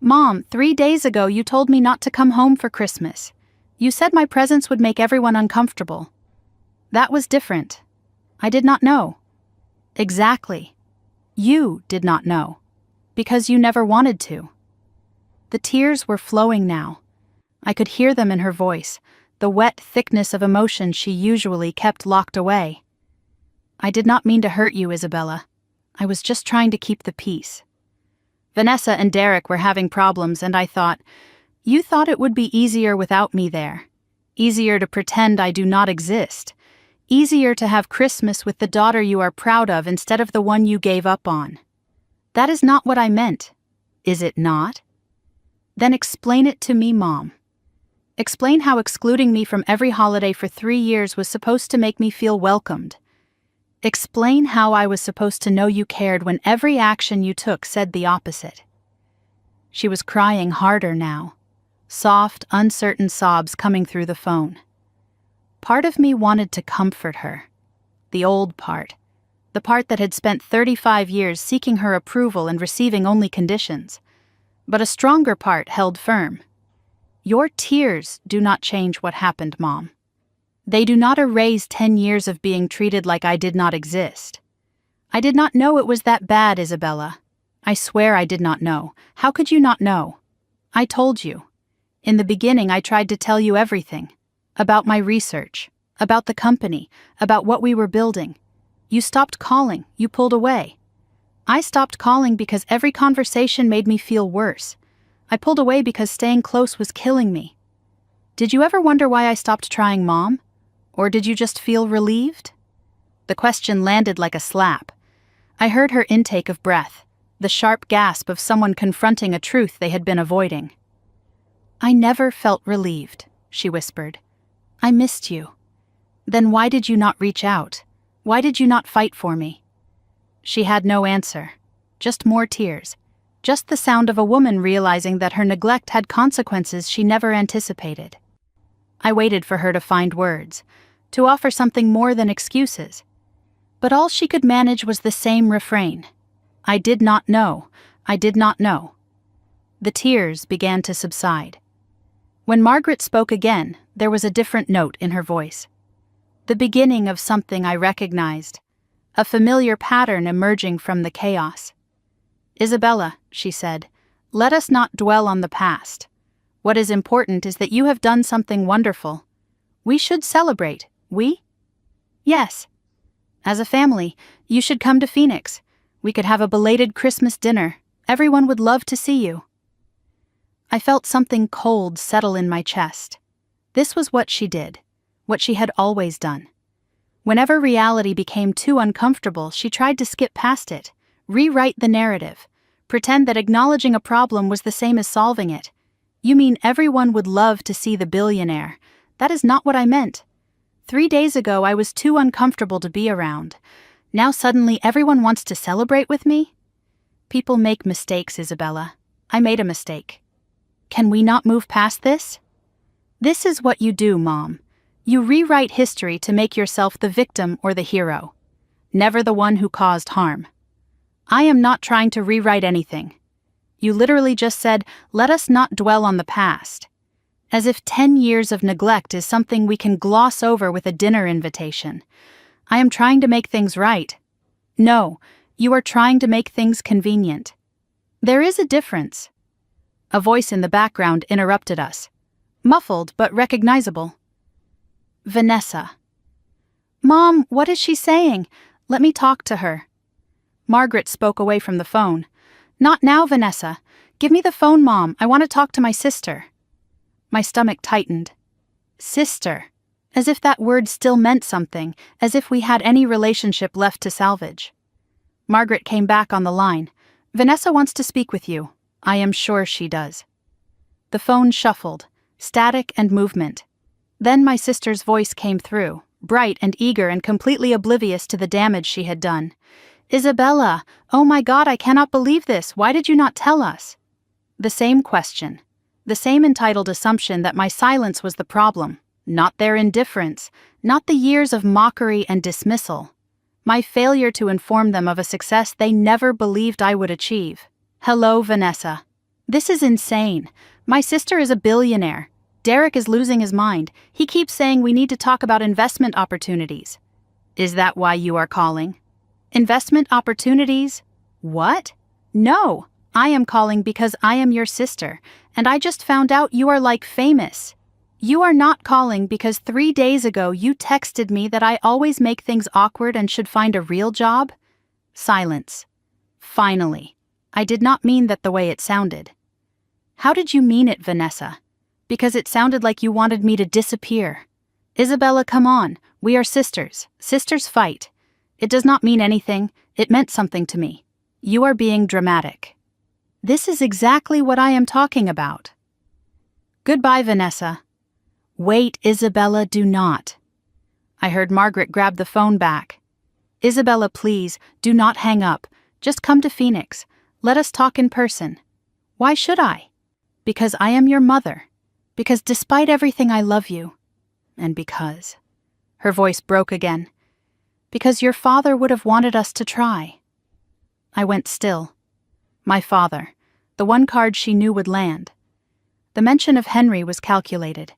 Mom, 3 days ago you told me not to come home for Christmas. You said my presence would make everyone uncomfortable. That was different. I did not know. Exactly. You did not know. Because you never wanted to. The tears were flowing now. I could hear them in her voice, the wet thickness of emotion she usually kept locked away. I did not mean to hurt you, Isabella. I was just trying to keep the peace. Vanessa and Derek were having problems, and I thought, you thought it would be easier without me there. Easier to pretend I do not exist. Easier to have Christmas with the daughter you are proud of instead of the one you gave up on. That is not what I meant. Is it not? Then explain it to me, Mom. Explain how excluding me from every holiday for 3 years was supposed to make me feel welcomed. Explain how I was supposed to know you cared when every action you took said the opposite. She was crying harder now, soft, uncertain sobs coming through the phone. Part of me wanted to comfort her. The old part. The part that had spent 35 years seeking her approval and receiving only conditions. but a stronger part held firm. Your tears do not change what happened, Mom. They do not erase 10 years of being treated like I did not exist. I did not know it was that bad, Isabella. I swear I did not know. How could you not know? I told you. In the beginning, I tried to tell you everything. About my research, about the company, about what we were building. You stopped calling, you pulled away. I stopped calling because every conversation made me feel worse. I pulled away because staying close was killing me. Did you ever wonder why I stopped trying, Mom? Or did you just feel relieved? The question landed like a slap. I heard her intake of breath, the sharp gasp of someone confronting a truth they had been avoiding. I never felt relieved, she whispered. I missed you. Then why did you not reach out? Why did you not fight for me? She had no answer. Just more tears. Just the sound of a woman realizing that her neglect had consequences she never anticipated. I waited for her to find words, to offer something more than excuses. But all she could manage was the same refrain. I did not know. I did not know. The tears began to subside. When Margaret spoke again, there was a different note in her voice. The beginning of something I recognized, a familiar pattern emerging from the chaos. Isabella, she said, let us not dwell on the past. What is important is that you have done something wonderful. We should celebrate. We? Yes. As a family, you should come to Phoenix. We could have a belated Christmas dinner. Everyone would love to see you. I felt something cold settle in my chest. This was what she did, what she had always done. Whenever reality became too uncomfortable, she tried to skip past it, rewrite the narrative, pretend that acknowledging a problem was the same as solving it. You mean everyone would love to see the billionaire? That is not what I meant. 3 days ago, I was too uncomfortable to be around. Now suddenly everyone wants to celebrate with me? People make mistakes, Isabella. I made a mistake. Can we not move past this? This is what you do, Mom. You rewrite history to make yourself the victim or the hero, never the one who caused harm. I am not trying to rewrite anything. You literally just said, let us not dwell on the past. As if 10 years of neglect is something we can gloss over with a dinner invitation. I am trying to make things right. No, you are trying to make things convenient. There is a difference. A voice in the background interrupted us. Muffled but recognizable. Vanessa. Mom, what is she saying? Let me talk to her. Margaret spoke away from the phone. Not now, Vanessa. Give me the phone, Mom. I want to talk to my sister. My stomach tightened. Sister. As if that word still meant something, as if we had any relationship left to salvage. Margaret came back on the line. Vanessa wants to speak with you. I am sure she does. The phone shuffled, static and movement. Then my sister's voice came through, bright and eager and completely oblivious to the damage she had done. Isabella, oh my God, I cannot believe this. Why did you not tell us? The same question. The same entitled assumption that my silence was the problem, not their indifference, not the years of mockery and dismissal. My failure to inform them of a success they never believed I would achieve. Hello, Vanessa. This is insane. My sister is a billionaire. Derek is losing his mind. He keeps saying we need to talk about investment opportunities. Is that why you are calling? Investment opportunities? What? No, I am calling because I am your sister, and I just found out you are like famous. You are not calling because 3 days ago you texted me that I always make things awkward and should find a real job? Silence. Finally. I did not mean that the way it sounded. How did you mean it, Vanessa? Because it sounded like you wanted me to disappear. Isabella, come on. We are sisters. Sisters fight. It does not mean anything. It meant something to me. You are being dramatic. This is exactly what I am talking about. Goodbye, Vanessa. Wait, Isabella, do not. I heard Margaret grab the phone back. Isabella, please, do not hang up. Just come to Phoenix. Let us talk in person. Why should I? Because I am your mother. Because despite everything I love you. And because. Her voice broke again. Because your father would have wanted us to try. I went still. My father. the one card she knew would land. The mention of Henry was calculated.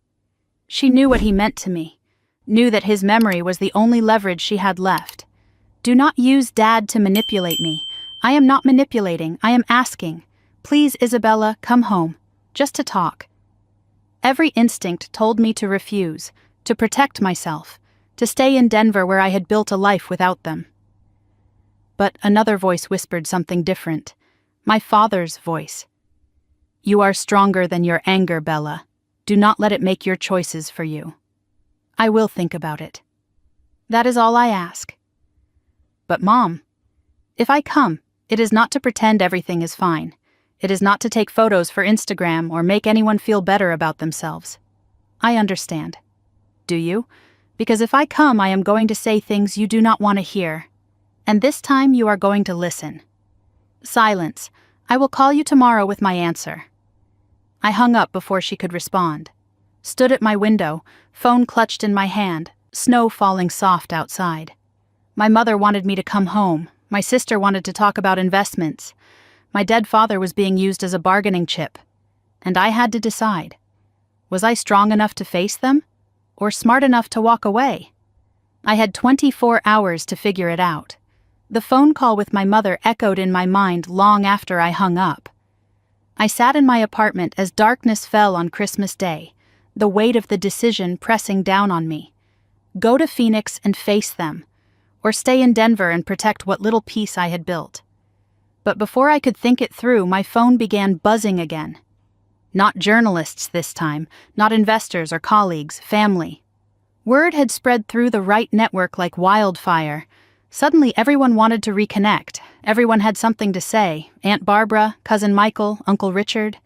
She knew what he meant to me, knew that his memory was the only leverage she had left. Do not use Dad to manipulate me. I am not manipulating, I am asking. Please, Isabella, come home. Just to talk. Every instinct told me to refuse, to protect myself, to stay in Denver where I had built a life without them. But another voice whispered something different. My father's voice. You are stronger than your anger, Bella. Do not let it make your choices for you. I will think about it. That is all I ask. But Mom, if I come, it is not to pretend everything is fine. It is not to take photos for Instagram or make anyone feel better about themselves. I understand. Do you? Because if I come, I am going to say things you do not want to hear. And this time you are going to listen. Silence. I will call you tomorrow with my answer. I hung up before she could respond. Stood at my window, phone clutched in my hand, snow falling soft outside. My mother wanted me to come home. My sister wanted to talk about investments. My dead father was being used as a bargaining chip. And I had to decide. Was I strong enough to face them? Or smart enough to walk away? I had 24 hours to figure it out. The phone call with my mother echoed in my mind long after I hung up. I sat in my apartment as darkness fell on Christmas Day, the weight of the decision pressing down on me. Go to Phoenix and face them, or stay in Denver and protect what little peace I had built. But before I could think it through, my phone began buzzing again. Not journalists this time, not investors or colleagues, family. Word had spread through the right network like wildfire. Suddenly everyone wanted to reconnect. Everyone had something to say. Aunt Barbara, Cousin Michael, Uncle Richard.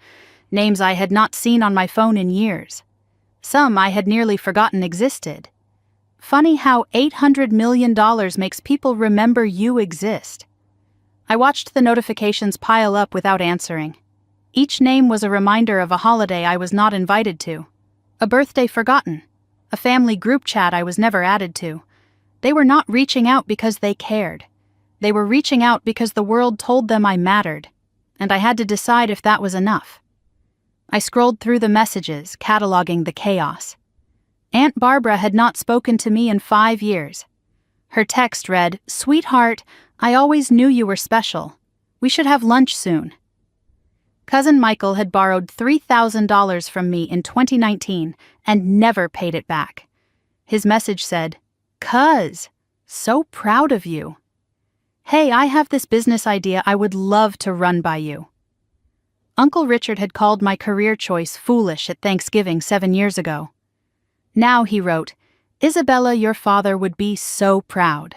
Names I had not seen on my phone in years. Some I had nearly forgotten existed. Funny how $800 million makes people remember you exist. I watched the notifications pile up without answering. Each name was a reminder of a holiday I was not invited to. A birthday forgotten. A family group chat I was never added to. They were not reaching out because they cared. They were reaching out because the world told them I mattered, and I had to decide if that was enough. I scrolled through the messages, cataloging the chaos. Aunt Barbara had not spoken to me in 5 years. Her text read, "Sweetheart, I always knew you were special. We should have lunch soon." Cousin Michael had borrowed $3,000 from me in 2019 and never paid it back. His message said, "Cuz, so proud of you. Hey, I have this business idea I would love to run by you." Uncle Richard had called my career choice foolish at Thanksgiving 7 years ago. Now he wrote, "Isabella, your father would be so proud.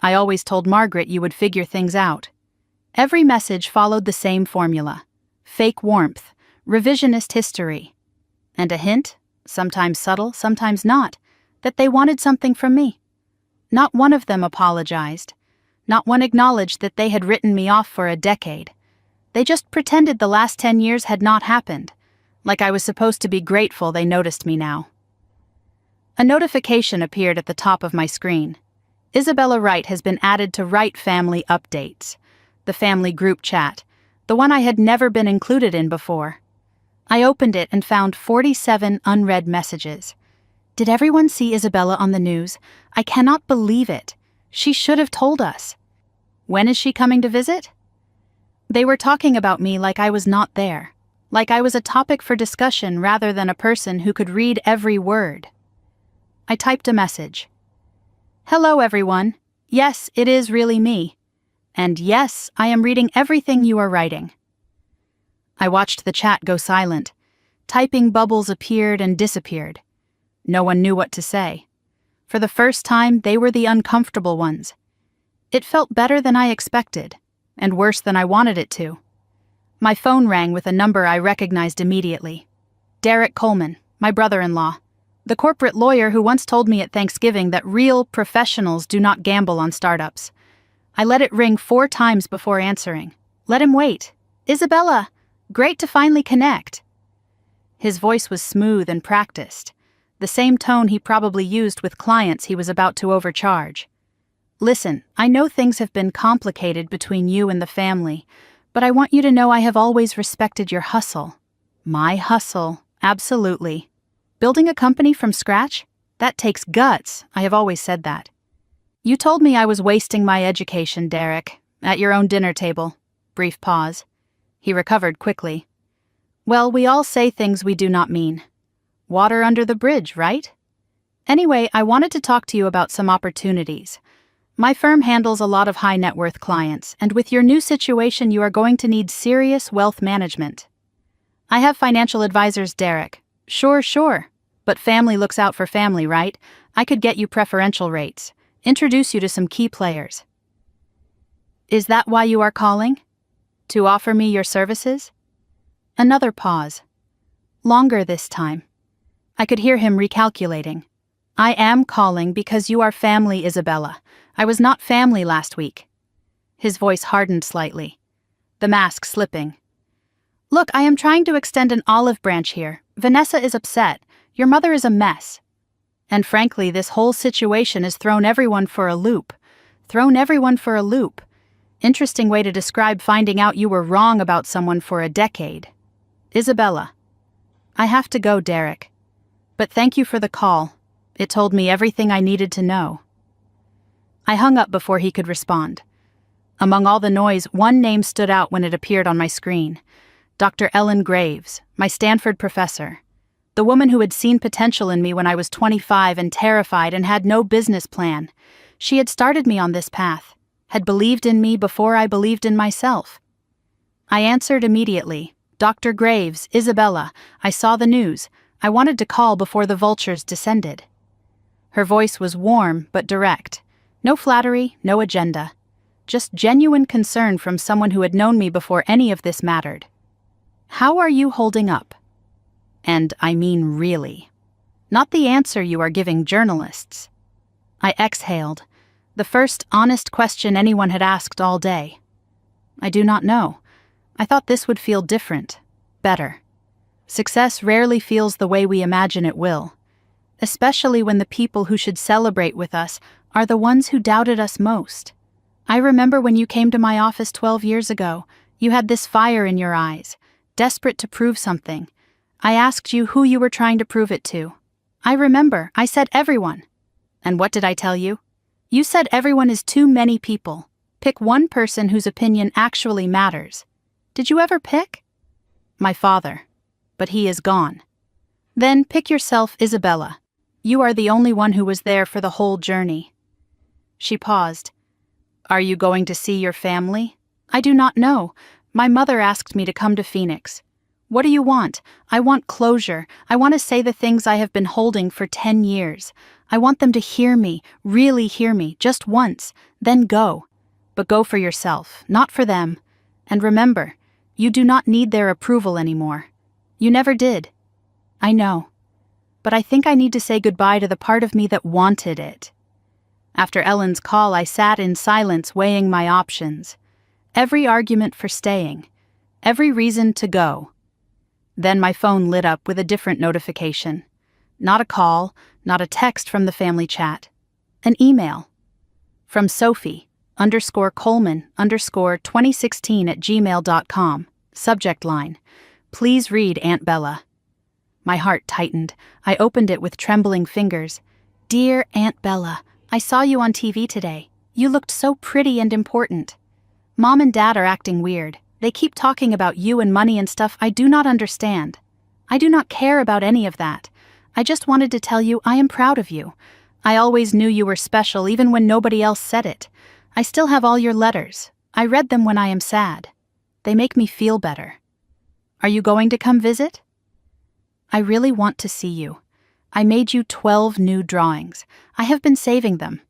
I always told Margaret you would figure things out." Every message followed the same formula. Fake warmth, revisionist history. And a hint, sometimes subtle, sometimes not, that they wanted something from me. Not one of them apologized. Not one acknowledged that they had written me off for a decade. They just pretended the last 10 years had not happened, like I was supposed to be grateful they noticed me now. A notification appeared at the top of my screen. Isabella Wright has been added to Wright Family Updates, the family group chat, the one I had never been included in before. I opened it and found 47 unread messages. Did everyone see Isabella on the news? I cannot believe it. She should have told us. When is she coming to visit? They were talking about me like I was not there, like I was a topic for discussion rather than a person who could read every word. I typed a message. "Hello, everyone. Yes, it is really me. And yes, I am reading everything you are writing." I watched the chat go silent. Typing bubbles appeared and disappeared. No one knew what to say. For the first time, they were the uncomfortable ones. It felt better than I expected, and worse than I wanted it to. My phone rang with a number I recognized immediately. Derek Coleman, my brother-in-law, the corporate lawyer who once told me at Thanksgiving that real professionals do not gamble on startups. I let it ring 4 times before answering. Let him wait. "Isabella, great to finally connect." His voice was smooth and practiced, the same tone he probably used with clients he was about to overcharge. "Listen, I know things have been complicated between you and the family, But I want you to know I have always respected your hustle. My hustle, absolutely. Building a company from scratch? That takes guts, I have always said that. You told me I was wasting my education, Derek, at your own dinner table. Brief pause. He recovered quickly. Well, we all say things we do not mean. Water under the bridge, right? Anyway, I wanted to talk to you about some opportunities. My firm handles a lot of high net worth clients, and with your new situation, you are going to need serious wealth management. I have financial advisors, Derek. Sure. But family looks out for family, right? I could get you preferential rates. Introduce you to some key players. Is that why you are calling? To offer me your services? Another pause. Longer this time. I could hear him recalculating. I am calling because you are family, Isabella. I was not family last week. His voice hardened slightly, the mask slipping. Look, I am trying to extend an olive branch here. Vanessa is upset. Your mother is a mess. And frankly, this whole situation has thrown everyone for a loop. Interesting way to describe finding out you were wrong about someone for a decade. Isabella. I have to go, Derek. But thank you for the call. It told me everything I needed to know. I hung up before he could respond. Among all the noise, one name stood out when it appeared on my screen. Dr. Ellen Graves, my Stanford professor. The woman who had seen potential in me when I was 25 and terrified and had no business plan. She had started me on this path, had believed in me before I believed in myself. I answered immediately. Dr. Graves, Isabella, I saw the news. I wanted to call before the vultures descended. Her voice was warm but direct. No flattery, no agenda. Just genuine concern from someone who had known me before any of this mattered. How are you holding up? And I mean really. Not the answer you are giving journalists. I exhaled. The first honest question anyone had asked all day. I do not know. I thought this would feel different, better. Success rarely feels the way we imagine it will, especially when the people who should celebrate with us are the ones who doubted us most. I remember when you came to my office 12 years ago, you had this fire in your eyes, desperate to prove something. I asked you who you were trying to prove it to. I remember, I said everyone. And what did I tell you? You said everyone is too many people. Pick one person whose opinion actually matters. Did you ever pick? My father. But he is gone. Then pick yourself, Isabella. You are the only one who was there for the whole journey. She paused. Are you going to see your family? I do not know. My mother asked me to come to Phoenix. What do you want? I want closure. I want to say the things I have been holding for 10 years. I want them to hear me, really hear me, just once, then go. But go for yourself, not for them. And remember, you do not need their approval anymore. You never did. I know. But I think I need to say goodbye to the part of me that wanted it. After Ellen's call, I sat in silence weighing my options. Every argument for staying. Every reason to go. Then my phone lit up with a different notification. Not a call, not a text from the family chat. An email. From Sophie_Coleman_2016@gmail.com. Subject line. Please read, Aunt Bella. My heart tightened. I opened it with trembling fingers. Dear Aunt Bella, I saw you on TV today. You looked so pretty and important. Mom and Dad are acting weird. They keep talking about you and money and stuff I do not understand. I do not care about any of that. I just wanted to tell you I am proud of you. I always knew you were special even when nobody else said it. I still have all your letters. I read them when I am sad. They make me feel better. Are you going to come visit? I really want to see you. I made you 12 new drawings. I have been saving them.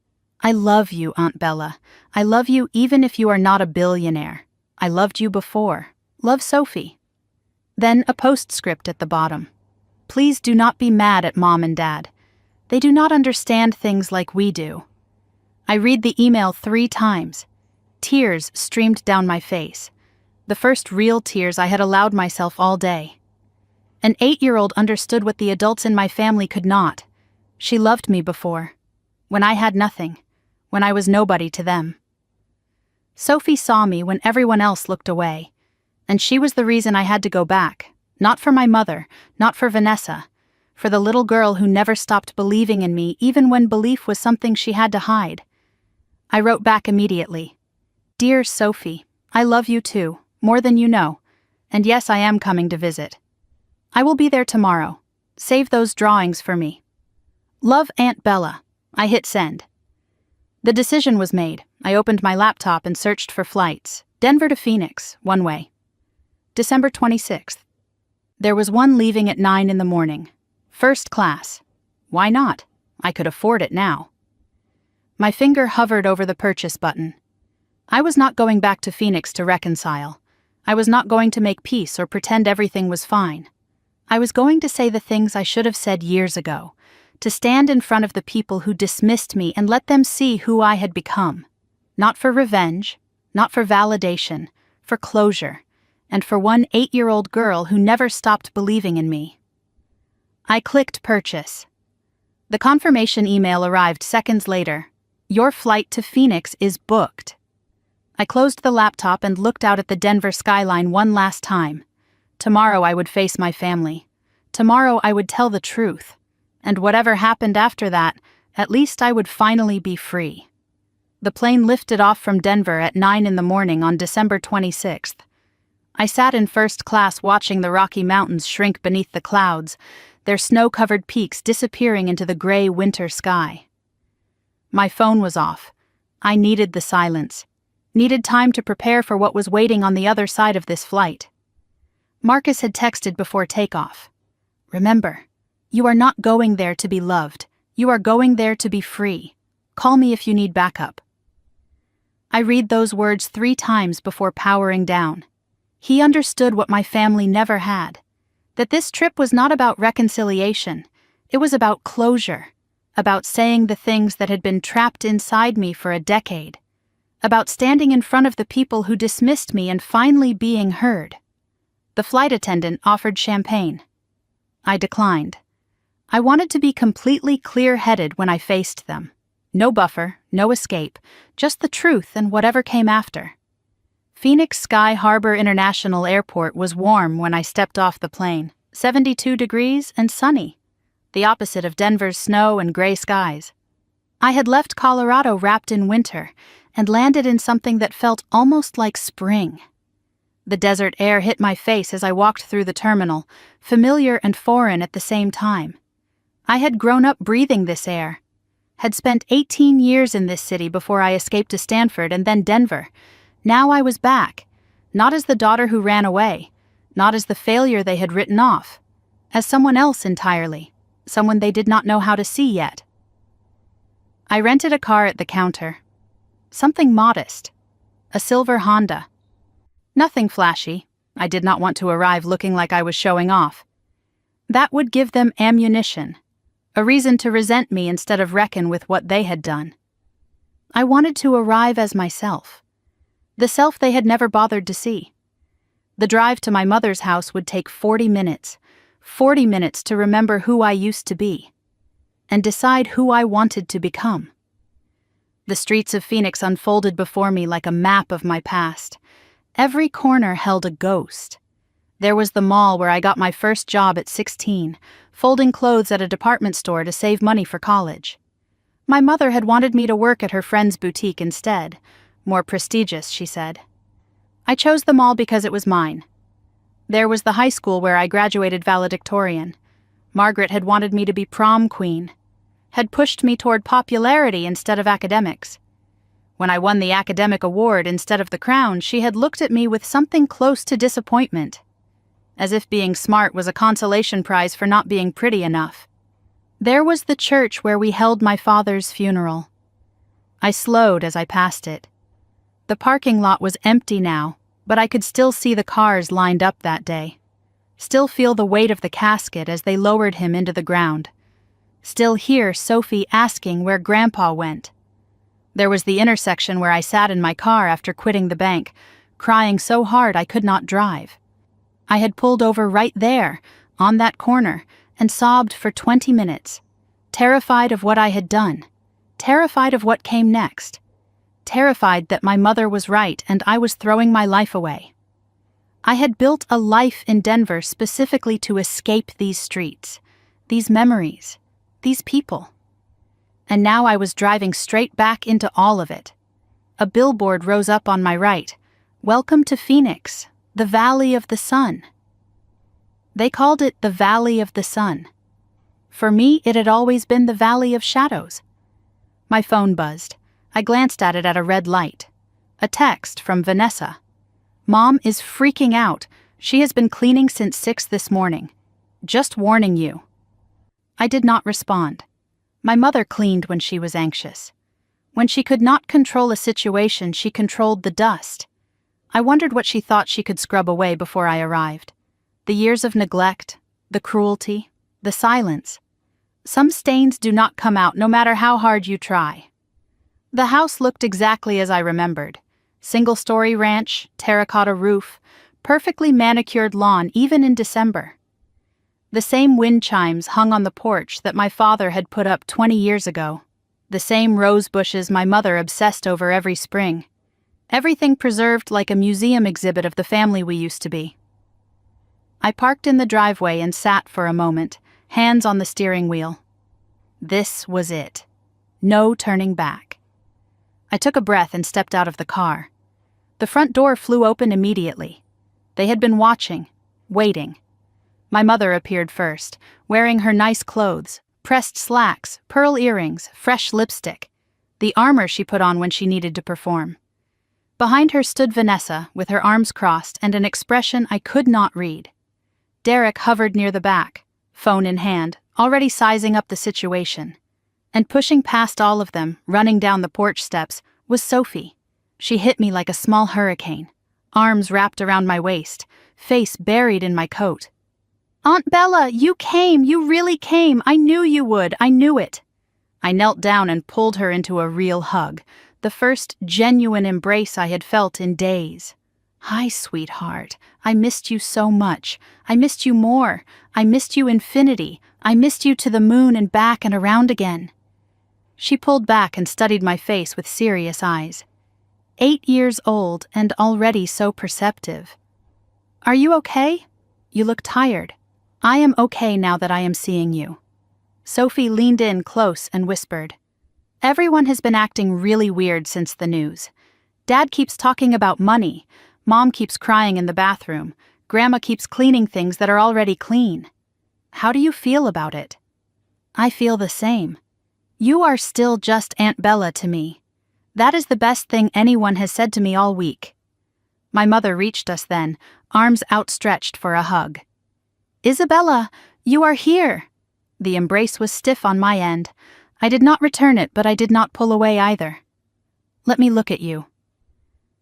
I love you, Aunt Bella. I love you even if you are not a billionaire. I loved you before. Love, Sophie. Then a postscript at the bottom. Please do not be mad at Mom and Dad. They do not understand things like we do. I read the email 3 times. Tears streamed down my face. The first real tears I had allowed myself all day. An 8-year-old understood what the adults in my family could not. She loved me before. When I had nothing. When I was nobody to them. Sophie saw me when everyone else looked away. And she was the reason I had to go back. Not for my mother, not for Vanessa. For the little girl who never stopped believing in me even when belief was something she had to hide. I wrote back immediately. Dear Sophie, I love you too, more than you know. And yes, I am coming to visit. I will be there tomorrow. Save those drawings for me. Love, Aunt Bella. I hit send. The decision was made. I opened my laptop and searched for flights. Denver to Phoenix, one way. December 26th. There was one leaving at 9 in the morning. First class. Why not? I could afford it now. My finger hovered over the purchase button. I was not going back to Phoenix to reconcile. I was not going to make peace or pretend everything was fine. I was going to say the things I should have said years ago, to stand in front of the people who dismissed me and let them see who I had become. Not for revenge, not for validation, for closure, and for one 8-year-old girl who never stopped believing in me. I clicked purchase. The confirmation email arrived seconds later. Your flight to Phoenix is booked. I closed the laptop and looked out at the Denver skyline one last time. Tomorrow I would face my family. Tomorrow I would tell the truth. And whatever happened after that, at least I would finally be free. The plane lifted off from Denver at 9 in the morning on December 26th. I sat in first class watching the Rocky Mountains shrink beneath the clouds, their snow-covered peaks disappearing into the gray winter sky. My phone was off. I needed the silence. Needed time to prepare for what was waiting on the other side of this flight. Marcus had texted before takeoff. Remember, you are not going there to be loved. You are going there to be free. Call me if you need backup. I read those words 3 times before powering down. He understood what my family never had. That this trip was not about reconciliation. It was about closure. About saying the things that had been trapped inside me for a decade. About standing in front of the people who dismissed me and finally being heard. The flight attendant offered champagne. I declined. I wanted to be completely clear-headed when I faced them. No buffer, no escape, just the truth and whatever came after. Phoenix Sky Harbor International Airport was warm when I stepped off the plane, 72 degrees and sunny, the opposite of Denver's snow and gray skies. I had left Colorado wrapped in winter and landed in something that felt almost like spring. The desert air hit my face as I walked through the terminal, familiar and foreign at the same time. I had grown up breathing this air, had spent 18 years in this city before I escaped to Stanford and then Denver. Now I was back, not as the daughter who ran away, not as the failure they had written off, as someone else entirely, someone they did not know how to see yet. I rented a car at the counter. Something modest. A silver Honda. Nothing flashy. I did not want to arrive looking like I was showing off. That would give them ammunition, a reason to resent me instead of reckon with what they had done. I wanted to arrive as myself, the self they had never bothered to see. The drive to my mother's house would take 40 minutes to remember who I used to be, and decide who I wanted to become. The streets of Phoenix unfolded before me like a map of my past. Every corner held a ghost. There was the mall where I got my first job at 16, folding clothes at a department store to save money for college. My mother had wanted me to work at her friend's boutique instead. More prestigious, she said. I chose the mall because it was mine. There was the high school where I graduated valedictorian. Margaret had wanted me to be prom queen, had pushed me toward popularity instead of academics. When I won the academic award instead of the crown, she had looked at me with something close to disappointment, as if being smart was a consolation prize for not being pretty enough. There was the church where we held my father's funeral. I slowed as I passed it. The parking lot was empty now, but I could still see the cars lined up that day. Still feel the weight of the casket as they lowered him into the ground. Still hear Sophie asking where Grandpa went. There was the intersection where I sat in my car after quitting the bank, crying so hard I could not drive. I had pulled over right there, on that corner, and sobbed for 20 minutes, terrified of what I had done, terrified of what came next, terrified that my mother was right and I was throwing my life away. I had built a life in Denver specifically to escape these streets, these memories, these people. And now I was driving straight back into all of it. A billboard rose up on my right. "Welcome to Phoenix, the Valley of the Sun." They called it the Valley of the Sun. For me, it had always been the Valley of Shadows. My phone buzzed. I glanced at it at a red light. A text from Vanessa. "Mom is freaking out. She has been cleaning since 6 this morning. Just warning you." I did not respond. My mother cleaned when she was anxious. When she could not control a situation, she controlled the dust. I wondered what she thought she could scrub away before I arrived. The years of neglect, the cruelty, the silence. Some stains do not come out no matter how hard you try. The house looked exactly as I remembered. Single-story ranch, terracotta roof, perfectly manicured lawn even in December. The same wind chimes hung on the porch that my father had put up 20 years ago. The same rose bushes my mother obsessed over every spring. Everything preserved like a museum exhibit of the family we used to be. I parked in the driveway and sat for a moment, hands on the steering wheel. This was it. No turning back. I took a breath and stepped out of the car. The front door flew open immediately. They had been watching, waiting. My mother appeared first, wearing her nice clothes, pressed slacks, pearl earrings, fresh lipstick, the armor she put on when she needed to perform. Behind her stood Vanessa, with her arms crossed and an expression I could not read. Derek hovered near the back, phone in hand, already sizing up the situation. And pushing past all of them, running down the porch steps, was Sophie. She hit me like a small hurricane, arms wrapped around my waist, face buried in my coat. "Aunt Bella, you came, you really came. I knew you would, I knew it." I knelt down and pulled her into a real hug, the first genuine embrace I had felt in days. "Hi, sweetheart. I missed you so much. I missed you more. I missed you infinity. I missed you to the moon and back and around again." She pulled back and studied my face with serious eyes. 8 years old and already so perceptive. "Are you okay? You look tired." "I am okay now that I am seeing you." Sophie leaned in close and whispered, "Everyone has been acting really weird since the news. Dad keeps talking about money. Mom keeps crying in the bathroom. Grandma keeps cleaning things that are already clean. How do you feel about it?" "I feel the same. You are still just Aunt Bella to me. That is the best thing anyone has said to me all week." My mother reached us then, arms outstretched for a hug. "Isabella, you are here." The embrace was stiff on my end. I did not return it, but I did not pull away either. "Let me look at you."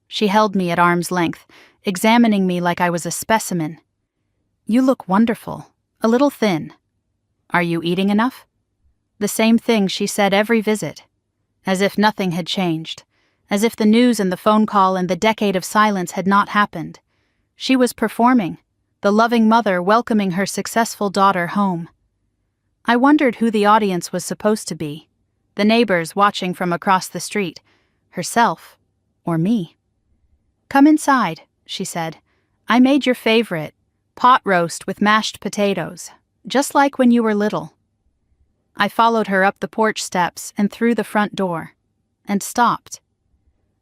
She held me at arm's length, examining me like I was a specimen. "You look wonderful, a little thin. Are you eating enough?" The same thing she said every visit, as if nothing had changed, as if the news and the phone call and the decade of silence had not happened. She was performing, the loving mother welcoming her successful daughter home. I wondered who the audience was supposed to be, the neighbors watching from across the street, herself, or me. "Come inside," she said. "I made your favorite, pot roast with mashed potatoes, just like when you were little." I followed her up the porch steps and through the front door, and stopped.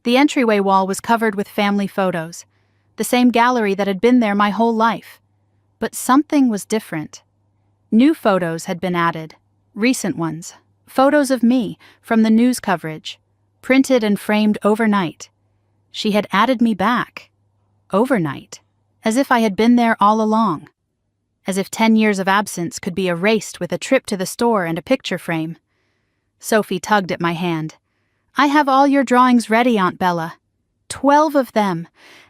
The entryway wall was covered with family photos, the same gallery that had been there my whole life. But something was different. New photos had been added, recent ones, photos of me from the news coverage, printed and framed overnight. She had added me back, overnight, as if I had been there all along. As if 10 years of absence could be erased with a trip to the store and a picture frame. Sophie tugged at my hand. "I have all your drawings ready, Aunt Bella. 12 of them,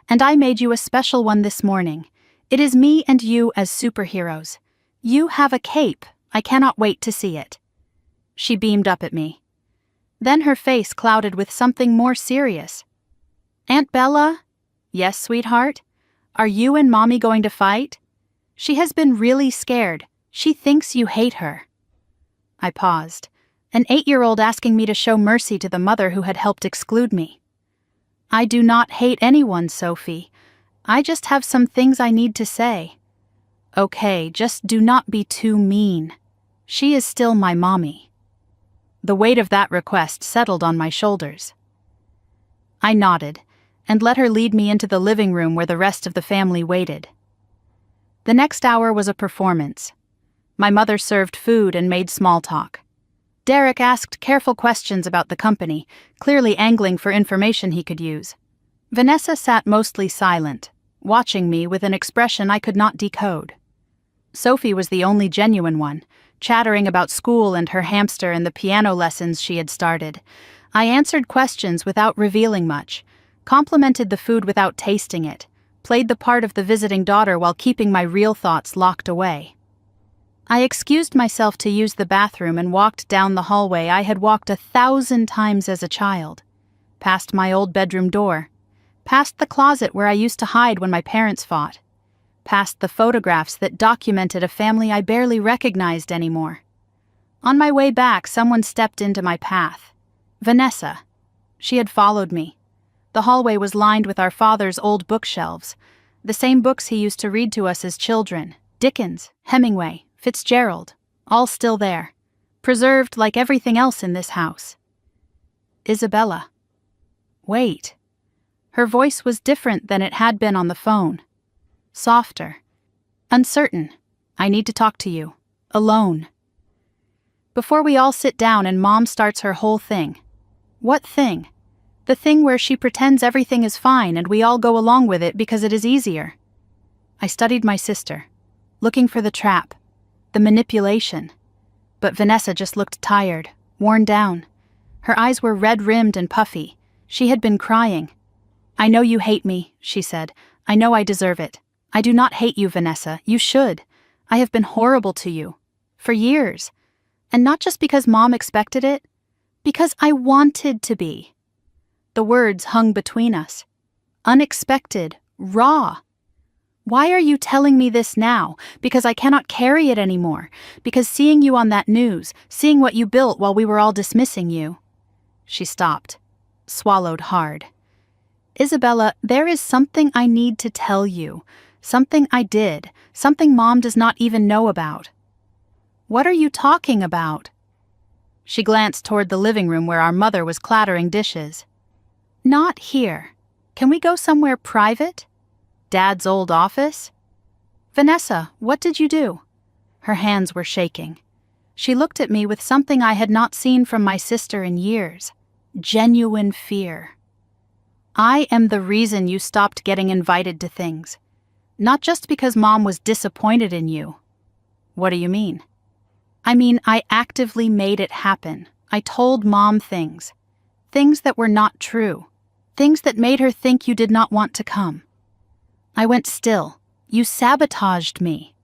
and I made you a special one this morning. It is me and you as superheroes. You have a cape. I cannot wait to see it." She beamed up at me. Then her face clouded with something more serious. "Aunt Bella?" "Yes, sweetheart? Are you and Mommy going to fight? She has been really scared. She thinks you hate her." I paused, an 8-year-old asking me to show mercy to the mother who had helped exclude me. "I do not hate anyone, Sophie. I just have some things I need to say. Okay, just do not be too mean. She is still my mommy. The weight of that request settled on my shoulders. I nodded, and let her lead me into the living room where the rest of the family waited. The next hour was a performance. My mother served food and made small talk. Derek asked careful questions about the company, clearly angling for information he could use. Vanessa sat mostly silent, watching me with an expression I could not decode. Sophie was the only genuine one, chattering about school and her hamster and the piano lessons she had started. I answered questions without revealing much, complimented the food without tasting it, played the part of the visiting daughter while keeping my real thoughts locked away. I excused myself to use the bathroom and walked down the hallway I had walked 1,000 times as a child, past my old bedroom door, past the closet where I used to hide when my parents fought, past the photographs that documented a family I barely recognized anymore. On my way back, someone stepped into my path. Vanessa. She had followed me. The hallway was lined with our father's old bookshelves, the same books he used to read to us as children, Dickens, Hemingway, Fitzgerald, all still there, preserved like everything else in this house. Isabella. Wait. Her voice was different than it had been on the phone. Softer. Uncertain. I need to talk to you. Alone. Before we all sit down and Mom starts her whole thing. What thing? The thing where she pretends everything is fine and we all go along with it because it is easier. I studied my sister, looking for the trap, the manipulation. But Vanessa just looked tired, worn down. Her eyes were red-rimmed and puffy. She had been crying. I know you hate me, she said. I know I deserve it. I do not hate you, Vanessa. You should. I have been horrible to you. For years. And not just because Mom expected it. Because I wanted to be. The words hung between us. Unexpected. Raw. Why are you telling me this now? Because I cannot carry it anymore. Because seeing you on that news, seeing what you built while we were all dismissing you. She stopped. Swallowed hard. Isabella, there is something I need to tell you. Something I did. Something Mom does not even know about. What are you talking about? She glanced toward the living room where our mother was clattering dishes. Not here. Can we go somewhere private? Dad's old office? Vanessa, what did you do? Her hands were shaking. She looked at me with something I had not seen from my sister in years. Genuine fear. I am the reason you stopped getting invited to things. Not just because Mom was disappointed in you. What do you mean? I mean, I actively made it happen. I told Mom things. Things that were not true. Things that made her think you did not want to come. I went still. You sabotaged me.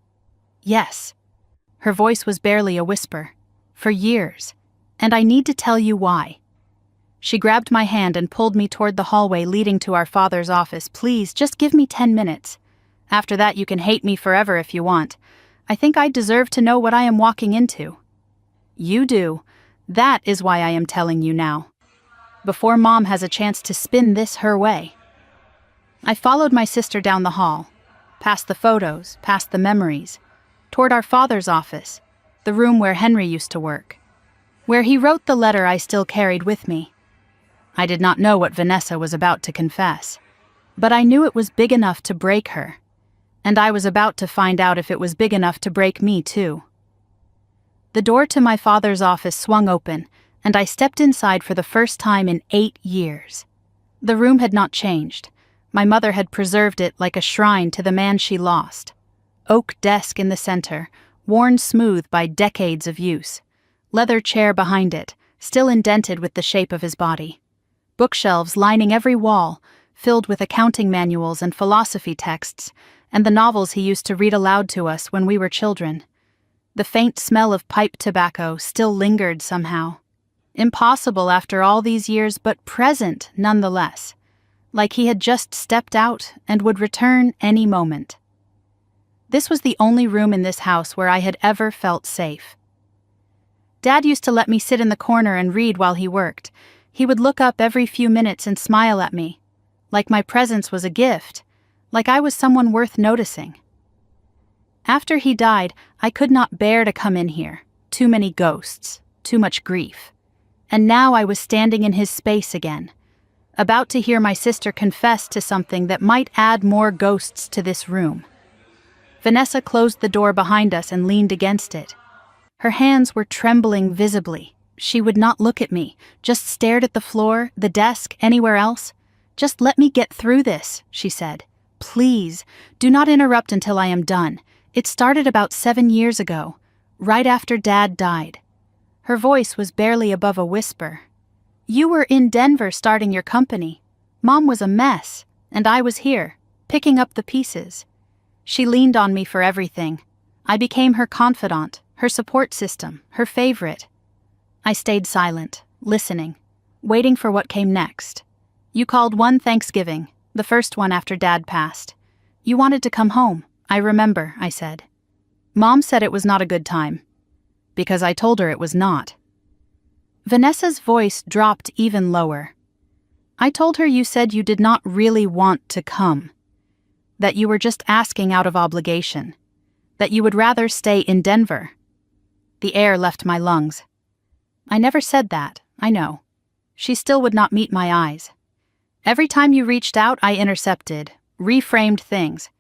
Yes. Her voice was barely a whisper. For years. And I need to tell you why. She grabbed my hand and pulled me toward the hallway leading to our father's office. Please, just give me 10 minutes. After that, you can hate me forever if you want. I think I deserve to know what I am walking into. You do. That is why I am telling you now. Before Mom has a chance to spin this her way. I followed my sister down the hall, past the photos, past the memories, toward our father's office, the room where Henry used to work, where he wrote the letter I still carried with me. I did not know what Vanessa was about to confess, but I knew it was big enough to break her, and I was about to find out if it was big enough to break me too. The door to my father's office swung open, and I stepped inside for the first time in 8 years. The room had not changed. My mother had preserved it like a shrine to the man she lost. Oak desk in the center, worn smooth by decades of use. Leather chair behind it, still indented with the shape of his body. Bookshelves lining every wall, filled with accounting manuals and philosophy texts, and the novels he used to read aloud to us when we were children. The faint smell of pipe tobacco still lingered somehow. Impossible after all these years, but present nonetheless. Like he had just stepped out and would return any moment. This was the only room in this house where I had ever felt safe. Dad used to let me sit in the corner and read while he worked. He would look up every few minutes and smile at me, like my presence was a gift, like I was someone worth noticing. After he died, I could not bear to come in here. Too many ghosts, too much grief. And now I was standing in his space again, about to hear my sister confess to something that might add more ghosts to this room. Vanessa closed the door behind us and leaned against it. Her hands were trembling visibly. She would not look at me, just stared at the floor, the desk, anywhere else. "Just let me get through this," she said. "Please, do not interrupt until I am done. It started about 7 years ago, right after Dad died." Her voice was barely above a whisper. "You were in Denver starting your company. Mom was a mess, and I was here, picking up the pieces. She leaned on me for everything. I became her confidant, her support system, her favorite." I stayed silent, listening, waiting for what came next. "You called one Thanksgiving, the first one after Dad passed. You wanted to come home, I remember," I said. "Mom said it was not a good time." "Because I told her it was not." Vanessa's voice dropped even lower. "I told her you said you did not really want to come. That you were just asking out of obligation. That you would rather stay in Denver." The air left my lungs. "I never said that, I know." She still would not meet my eyes. "Every time you reached out, I intercepted, reframed things,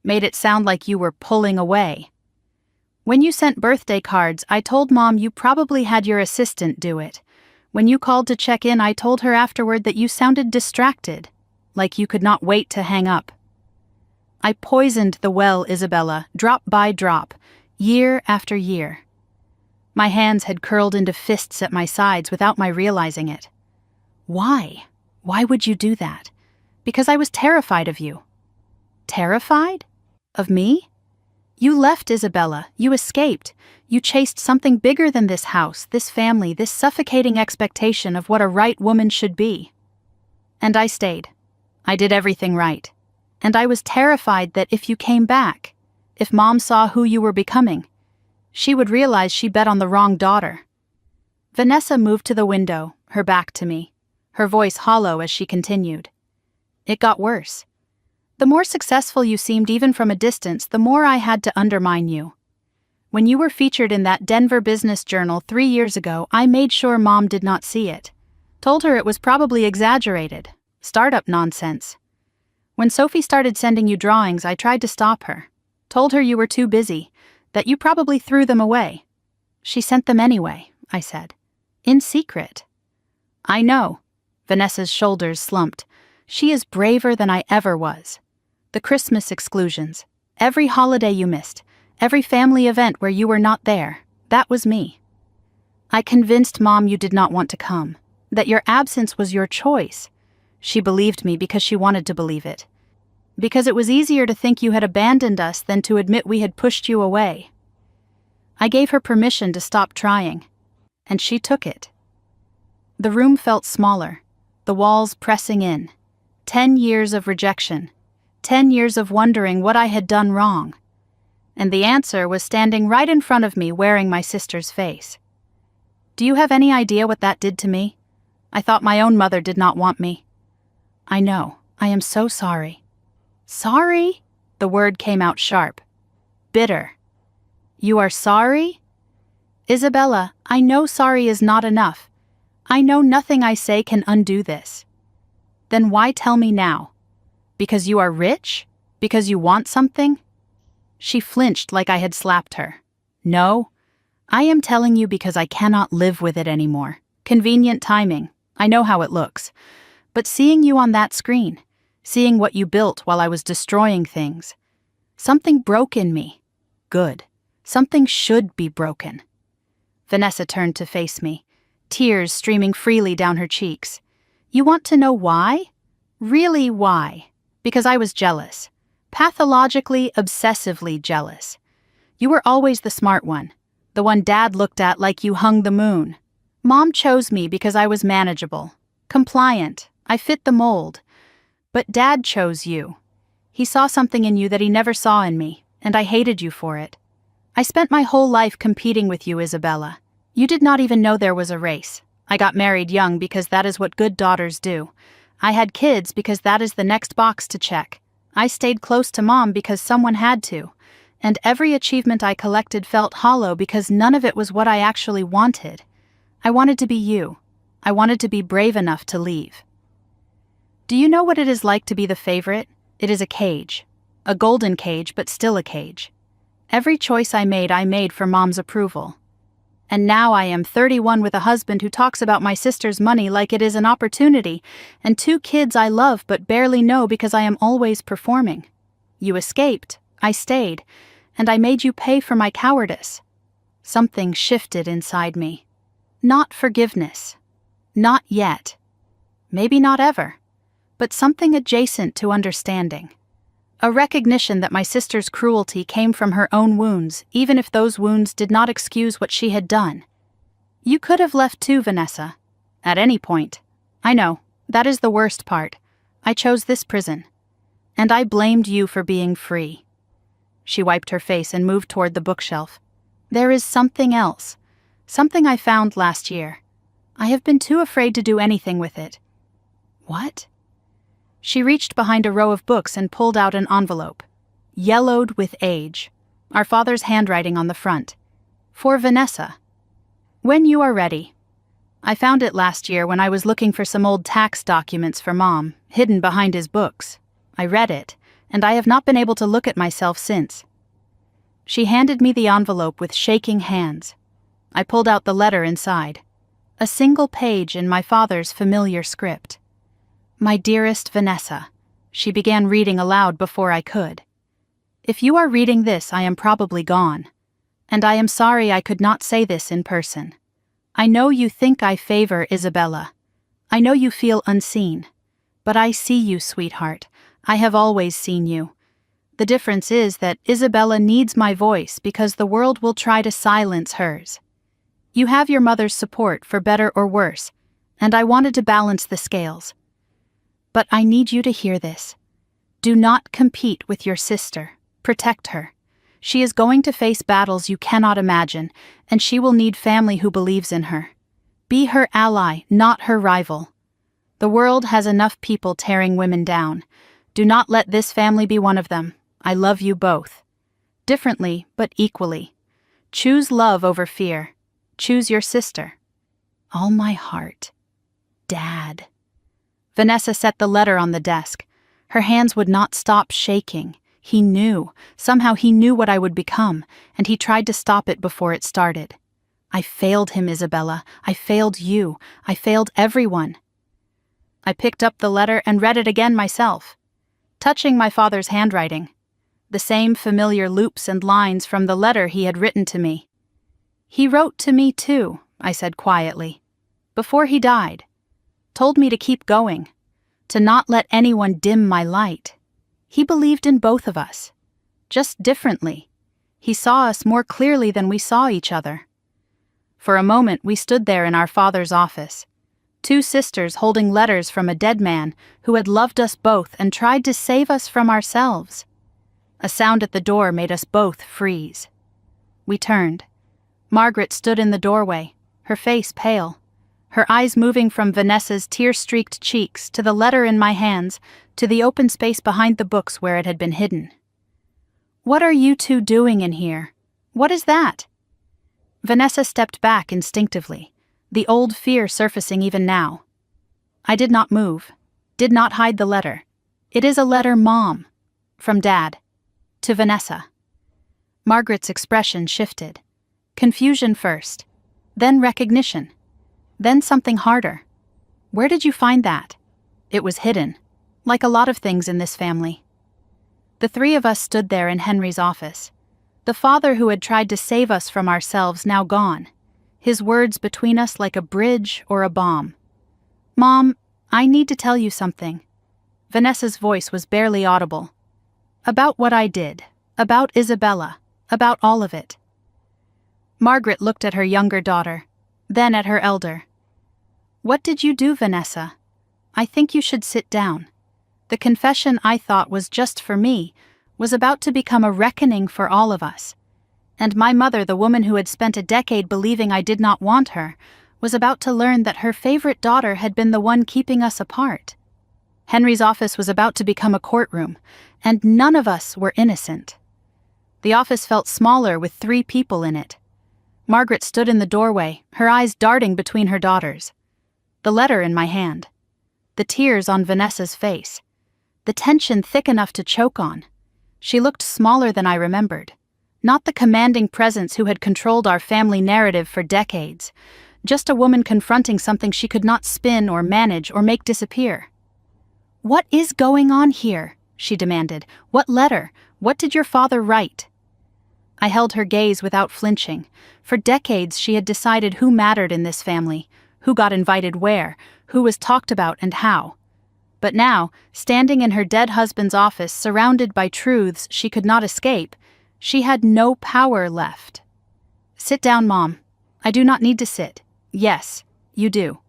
made it sound like you were pulling away. When you sent birthday cards, I told Mom you probably had your assistant do it. When you called to check in, I told her afterward that you sounded distracted, like you could not wait to hang up. I poisoned the well, Isabella, drop by drop, year after year." My hands had curled into fists at my sides without my realizing it. "Why? Why would you do that?" "Because I was terrified of you." "Terrified? Of me?" "You left, Isabella. You escaped. You chased something bigger than this house, this family, this suffocating expectation of what a right woman should be. And I stayed. I did everything right. And I was terrified that if you came back, if Mom saw who you were becoming, she would realize she bet on the wrong daughter." Vanessa moved to the window, her back to me, her voice hollow as she continued. "It got worse. The more successful you seemed even from a distance, the more I had to undermine you. When you were featured in that Denver Business Journal 3 years ago, I made sure Mom did not see it. Told her it was probably exaggerated, startup nonsense. When Sophie started sending you drawings, I tried to stop her. Told her you were too busy, that you probably threw them away. She sent them anyway," I said. "In secret." "I know." Vanessa's shoulders slumped. "She is braver than I ever was. The Christmas exclusions, every holiday you missed, every family event where you were not there, that was me. I convinced Mom you did not want to come, that your absence was your choice. She believed me because she wanted to believe it. Because it was easier to think you had abandoned us than to admit we had pushed you away. I gave her permission to stop trying, and she took it." The room felt smaller, the walls pressing in. 10 years of rejection, 10 years of wondering what I had done wrong. And the answer was standing right in front of me, wearing my sister's face. "Do you have any idea what that did to me? I thought my own mother did not want me." "I know. I am so sorry." "Sorry?" The word came out sharp. Bitter. "You are sorry?" "Isabella, I know sorry is not enough. I know nothing I say can undo this." "Then why tell me now? Because you are rich? Because you want something?" She flinched like I had slapped her. "No, I am telling you because I cannot live with it anymore. Convenient timing. I know how it looks. But seeing you on that screen, seeing what you built while I was destroying things, something broke in me. Good. Something should be broken." Vanessa turned to face me, tears streaming freely down her cheeks. "You want to know why? Really why? Because I was jealous. Pathologically, obsessively jealous. You were always the smart one, the one Dad looked at like you hung the moon. Mom chose me because I was manageable, compliant, I fit the mold. But Dad chose you. He saw something in you that he never saw in me, and I hated you for it. I spent my whole life competing with you, Isabella. You did not even know there was a race. I got married young because that is what good daughters do. I had kids because that is the next box to check. I stayed close to Mom because someone had to, and every achievement I collected felt hollow because none of it was what I actually wanted. I wanted to be you. I wanted to be brave enough to leave. Do you know what it is like to be the favorite? It is a cage. A golden cage, but still a cage. Every choice I made for Mom's approval. And now I am 31 with a husband who talks about my sister's money like it is an opportunity, and 2 kids I love but barely know because I am always performing. You escaped, I stayed, and I made you pay for my cowardice. Something shifted inside me. Not forgiveness. Not yet. Maybe not ever. But something adjacent to understanding. A recognition that my sister's cruelty came from her own wounds, even if those wounds did not excuse what she had done. You could have left too, Vanessa. At any point. I know, that is the worst part. I chose this prison. And I blamed you for being free. She wiped her face and moved toward the bookshelf. There is something else. Something I found last year. I have been too afraid to do anything with it. What? She reached behind a row of books and pulled out an envelope. Yellowed with age. Our father's handwriting on the front. For Vanessa. When you are ready. I found it last year when I was looking for some old tax documents for Mom, hidden behind his books. I read it, and I have not been able to look at myself since. She handed me the envelope with shaking hands. I pulled out the letter inside. A single page in my father's familiar script. My dearest Vanessa, she began reading aloud before I could. If you are reading this, I am probably gone. And I am sorry I could not say this in person. I know you think I favor Isabella. I know you feel unseen. But I see you, sweetheart. I have always seen you. The difference is that Isabella needs my voice because the world will try to silence hers. You have your mother's support, for better or worse, and I wanted to balance the scales. But I need you to hear this. Do not compete with your sister. Protect her. She is going to face battles you cannot imagine, and she will need family who believes in her. Be her ally, not her rival. The world has enough people tearing women down. Do not let this family be one of them. I love you both. Differently, but equally. Choose love over fear. Choose your sister. All my heart. Dad. Vanessa set the letter on the desk. Her hands would not stop shaking. He knew. Somehow he knew what I would become, and he tried to stop it before it started. I failed him, Isabella. I failed you. I failed everyone. I picked up the letter and read it again myself, touching my father's handwriting. The same familiar loops and lines from the letter he had written to me. He wrote to me too, I said quietly, before he died. Told me to keep going, to not let anyone dim my light. He believed in both of us, just differently. He saw us more clearly than we saw each other. For a moment we stood there in our father's office, 2 sisters holding letters from a dead man who had loved us both and tried to save us from ourselves. A sound at the door made us both freeze. We turned. Margaret stood in the doorway, her face pale, her eyes moving from Vanessa's tear-streaked cheeks to the letter in my hands to the open space behind the books where it had been hidden. What are you 2 doing in here? What is that? Vanessa stepped back instinctively, the old fear surfacing even now. I did not move, did not hide the letter. It is a letter, Mom, from Dad, to Vanessa. Margaret's expression shifted. Confusion first, then recognition, then something harder. Where did you find that? It was hidden, like a lot of things in this family. The 3 of us stood there in Henry's office. The father who had tried to save us from ourselves now gone, his words between us like a bridge or a bomb. Mom, I need to tell you something. Vanessa's voice was barely audible. About what I did, about Isabella, about all of it. Margaret looked at her younger daughter, then at her elder. What did you do, Vanessa? I think you should sit down. The confession I thought was just for me was about to become a reckoning for all of us. And my mother, the woman who had spent a decade believing I did not want her, was about to learn that her favorite daughter had been the one keeping us apart. Henry's office was about to become a courtroom, and none of us were innocent. The office felt smaller with 3 people in it. Margaret stood in the doorway, her eyes darting between her daughters. The letter in my hand. The tears on Vanessa's face. The tension thick enough to choke on. She looked smaller than I remembered. Not the commanding presence who had controlled our family narrative for decades. Just a woman confronting something she could not spin or manage or make disappear. "What is going on here?" she demanded. "What letter? What did your father write?" I held her gaze without flinching. For decades she had decided who mattered in this family, who got invited where, who was talked about and how. But now, standing in her dead husband's office surrounded by truths she could not escape, she had no power left. "Sit down, Mom. I do not need to sit. Yes, you do."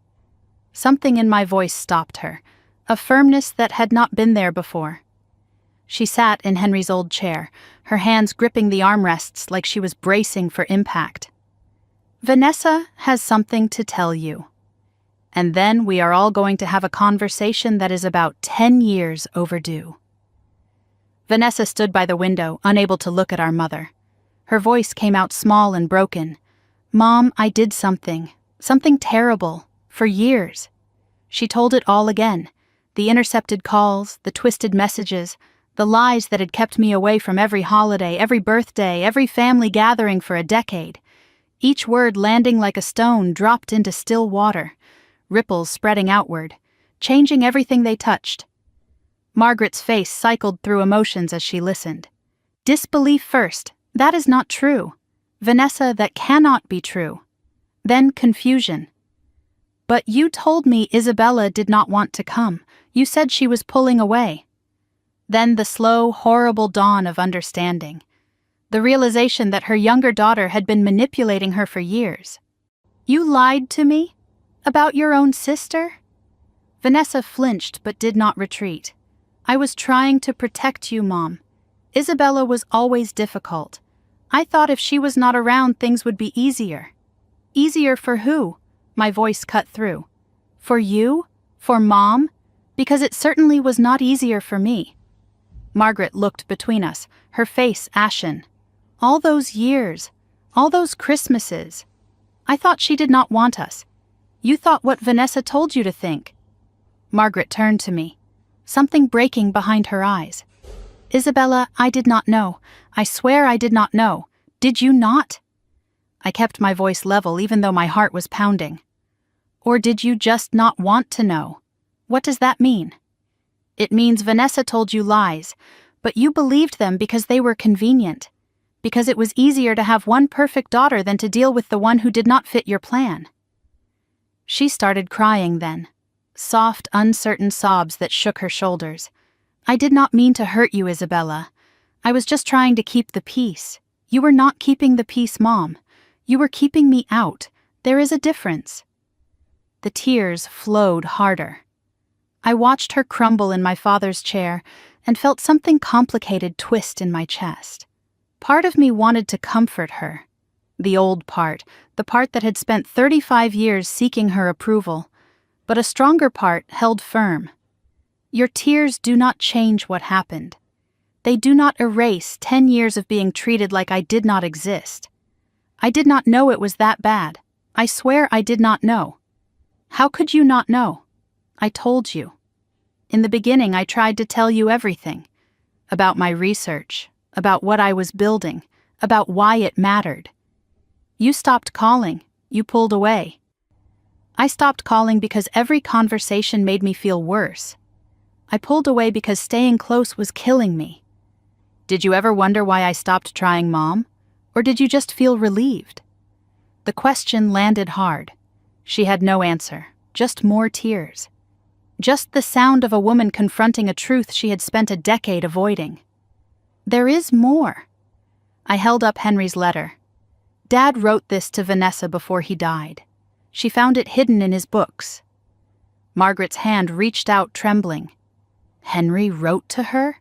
Something in my voice stopped her, a firmness that had not been there before. She sat in Henry's old chair, her hands gripping the armrests like she was bracing for impact. "Vanessa has something to tell you. And then we are all going to have a conversation that is about 10 years overdue." Vanessa stood by the window, unable to look at our mother. Her voice came out small and broken. "Mom, I did something terrible, for years." She told it all again. The intercepted calls, the twisted messages, the lies that had kept me away from every holiday, every birthday, every family gathering for a decade. Each word landing like a stone dropped into still water, ripples spreading outward, changing everything they touched. Margaret's face cycled through emotions as she listened. Disbelief first. That is not true. Vanessa, that cannot be true. Then confusion. "But you told me Isabella did not want to come. You said she was pulling away." Then the slow, horrible dawn of understanding. The realization that her younger daughter had been manipulating her for years. "You lied to me? About your own sister?" Vanessa flinched but did not retreat. "I was trying to protect you, Mom. Isabella was always difficult. I thought if she was not around, things would be easier." "Easier for who?" My voice cut through. "For you? For Mom? Because it certainly was not easier for me." Margaret looked between us, her face ashen. "All those years, all those Christmases. I thought she did not want us. You thought what Vanessa told you to think." Margaret turned to me, something breaking behind her eyes. "Isabella, I did not know. I swear I did not know. Did you not?" I kept my voice level even though my heart was pounding. "Or did you just not want to know? What does that mean?" "It means Vanessa told you lies, but you believed them because they were convenient, because it was easier to have one perfect daughter than to deal with the one who did not fit your plan." She started crying then, soft, uncertain sobs that shook her shoulders. "I did not mean to hurt you, Isabella. I was just trying to keep the peace. You were not keeping the peace, Mom. You were keeping me out. There is a difference." The tears flowed harder. I watched her crumble in my father's chair and felt something complicated twist in my chest. Part of me wanted to comfort her. The old part, the part that had spent 35 years seeking her approval. But a stronger part held firm. "Your tears do not change what happened. They do not erase 10 years of being treated like I did not exist. I did not know it was that bad. I swear I did not know." "How could you not know?" "I told you. In the beginning I tried to tell you everything. About my research, about what I was building, about why it mattered. You stopped calling. You pulled away. I stopped calling because every conversation made me feel worse. I pulled away because staying close was killing me. Did you ever wonder why I stopped trying, Mom? Or did you just feel relieved?" The question landed hard. She had no answer, just more tears. Just the sound of a woman confronting a truth she had spent a decade avoiding. "There is more." I held up Henry's letter. Dad wrote this to Vanessa before he died. She found it hidden in his books. Margaret's hand reached out, trembling. Henry wrote to her?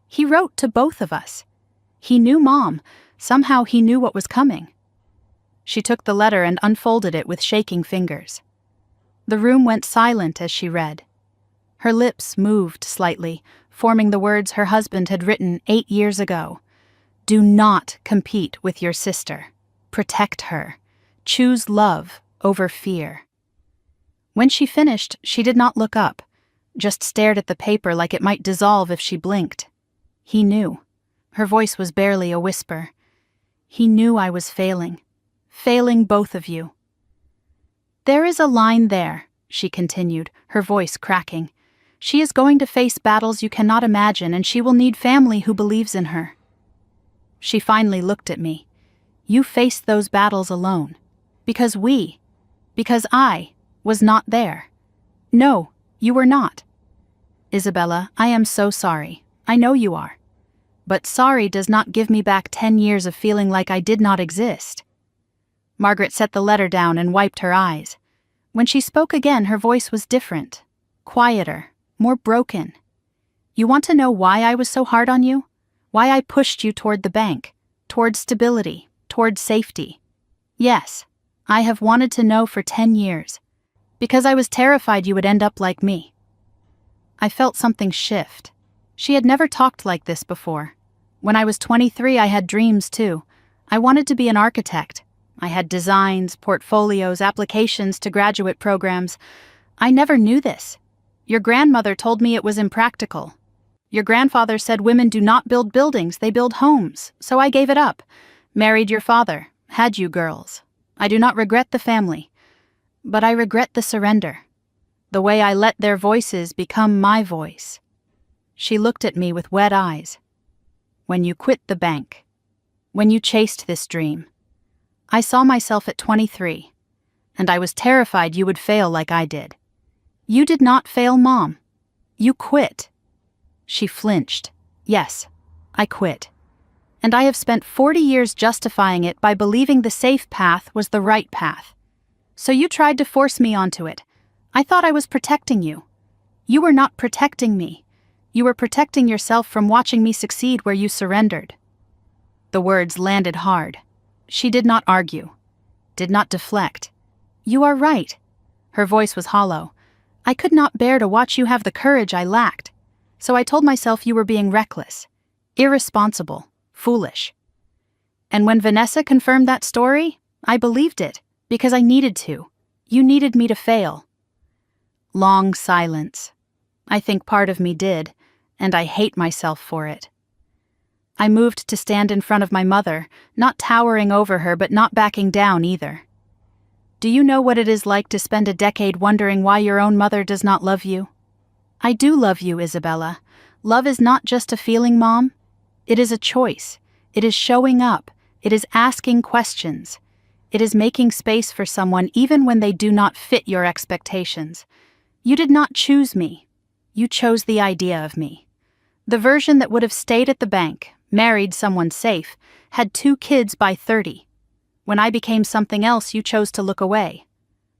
He wrote to both of us. He knew Mom. Somehow he knew what was coming. She took the letter and unfolded it with shaking fingers. The room went silent as she read. Her lips moved slightly, forming the words her husband had written 8 years ago. Do not compete with your sister. Protect her. Choose love over fear. When she finished, she did not look up, just stared at the paper like it might dissolve if she blinked. He knew. Her voice was barely a whisper. He knew I was failing both of you. There is a line there, she continued, her voice cracking. She is going to face battles you cannot imagine, and she will need family who believes in her. She finally looked at me. You faced those battles alone. Because I was not there. No, you were not. Isabella, I am so sorry. I know you are. But sorry does not give me back 10 years of feeling like I did not exist. Margaret set the letter down and wiped her eyes. When she spoke again, her voice was different, quieter, more broken. You want to know why I was so hard on you? Why I pushed you toward the bank, toward stability, toward safety? Yes, I have wanted to know for 10 years. Because I was terrified you would end up like me. I felt something shift. She had never talked like this before. When I was 23, I had dreams too. I wanted to be an architect. I had designs, portfolios, applications to graduate programs. I never knew this. Your grandmother told me it was impractical. Your grandfather said women do not build buildings, they build homes, so I gave it up. Married your father, had you girls. I do not regret the family, but I regret the surrender. The way I let their voices become my voice. She looked at me with wet eyes. When you quit the bank, when you chased this dream, I saw myself at 23, and I was terrified you would fail like I did. You did not fail, Mom. You quit. She flinched. Yes, I quit. And I have spent 40 years justifying it by believing the safe path was the right path. So you tried to force me onto it. I thought I was protecting you. You were not protecting me. You were protecting yourself from watching me succeed where you surrendered. The words landed hard. She did not argue, did not deflect. You are right. Her voice was hollow. I could not bear to watch you have the courage I lacked. So I told myself you were being reckless, irresponsible, foolish. And when Vanessa confirmed that story, I believed it, because I needed to. You needed me to fail. Long silence. I think part of me did, and I hate myself for it. I moved to stand in front of my mother, not towering over her but not backing down either. Do you know what it is like to spend a decade wondering why your own mother does not love you? I do love you, Isabella. Love is not just a feeling, Mom. It is a choice. It is showing up. It is asking questions. It is making space for someone even when they do not fit your expectations. You did not choose me. You chose the idea of me. The version that would have stayed at the bank, married someone safe, had 2 kids by 30. When I became something else, you chose to look away.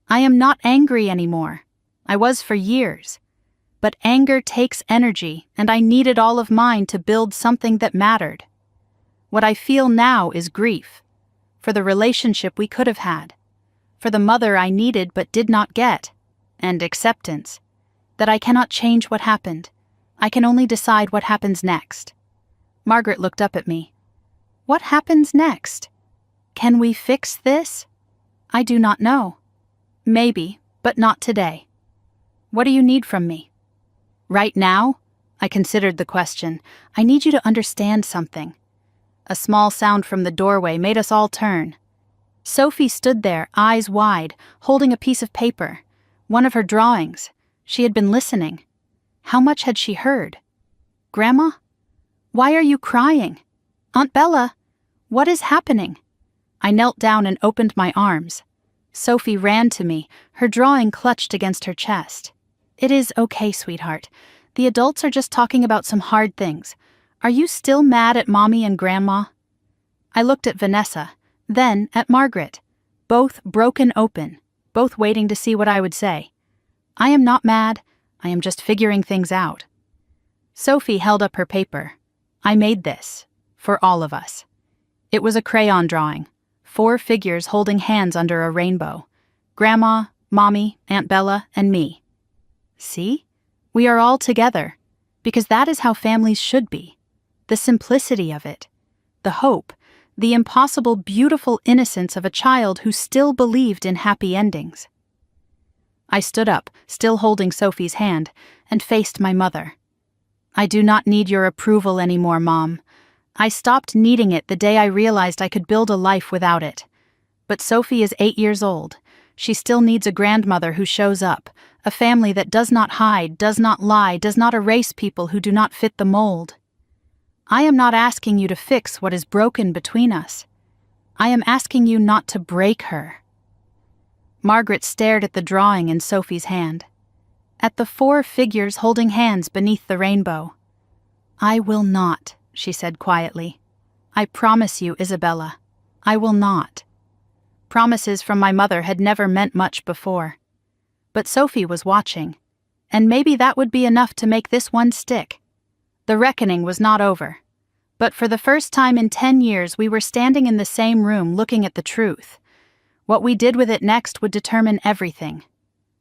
I am not angry anymore. I was for years. But anger takes energy, and I needed all of mine to build something that mattered. What I feel now is grief. For the relationship we could have had. For the mother I needed but did not get. And acceptance. That I cannot change what happened. I can only decide what happens next. Margaret looked up at me. What happens next? Can we fix this? I do not know. Maybe, but not today. What do you need from me? Right now? I considered the question. I need you to understand something. A small sound from the doorway made us all turn. Sophie stood there, eyes wide, holding a piece of paper. One of her drawings. She had been listening. How much had she heard? Grandma? Why are you crying? Aunt Bella? What is happening? I knelt down and opened my arms. Sophie ran to me, her drawing clutched against her chest. It is okay, sweetheart. The adults are just talking about some hard things. Are you still mad at Mommy and Grandma? I looked at Vanessa, then at Margaret, both broken open, both waiting to see what I would say. I am not mad. I am just figuring things out. Sophie held up her paper. I made this, for all of us. It was a crayon drawing, 4 figures holding hands under a rainbow. Grandma, Mommy, Aunt Bella, and me. See? We are all together, because that is how families should be. The simplicity of it, the hope, the impossible, beautiful innocence of a child who still believed in happy endings. I stood up, still holding Sophie's hand, and faced my mother. I do not need your approval anymore, Mom. I stopped needing it the day I realized I could build a life without it. But Sophie is 8 years old. She still needs a grandmother who shows up, a family that does not hide, does not lie, does not erase people who do not fit the mold. I am not asking you to fix what is broken between us. I am asking you not to break her. Margaret stared at the drawing in Sophie's hand, at the 4 figures holding hands beneath the rainbow. I will not, she said quietly. I promise you, Isabella, I will not. Promises from my mother had never meant much before. But Sophie was watching, and maybe that would be enough to make this one stick. The reckoning was not over. But for the first time in 10 years, we were standing in the same room looking at the truth. What we did with it next would determine everything.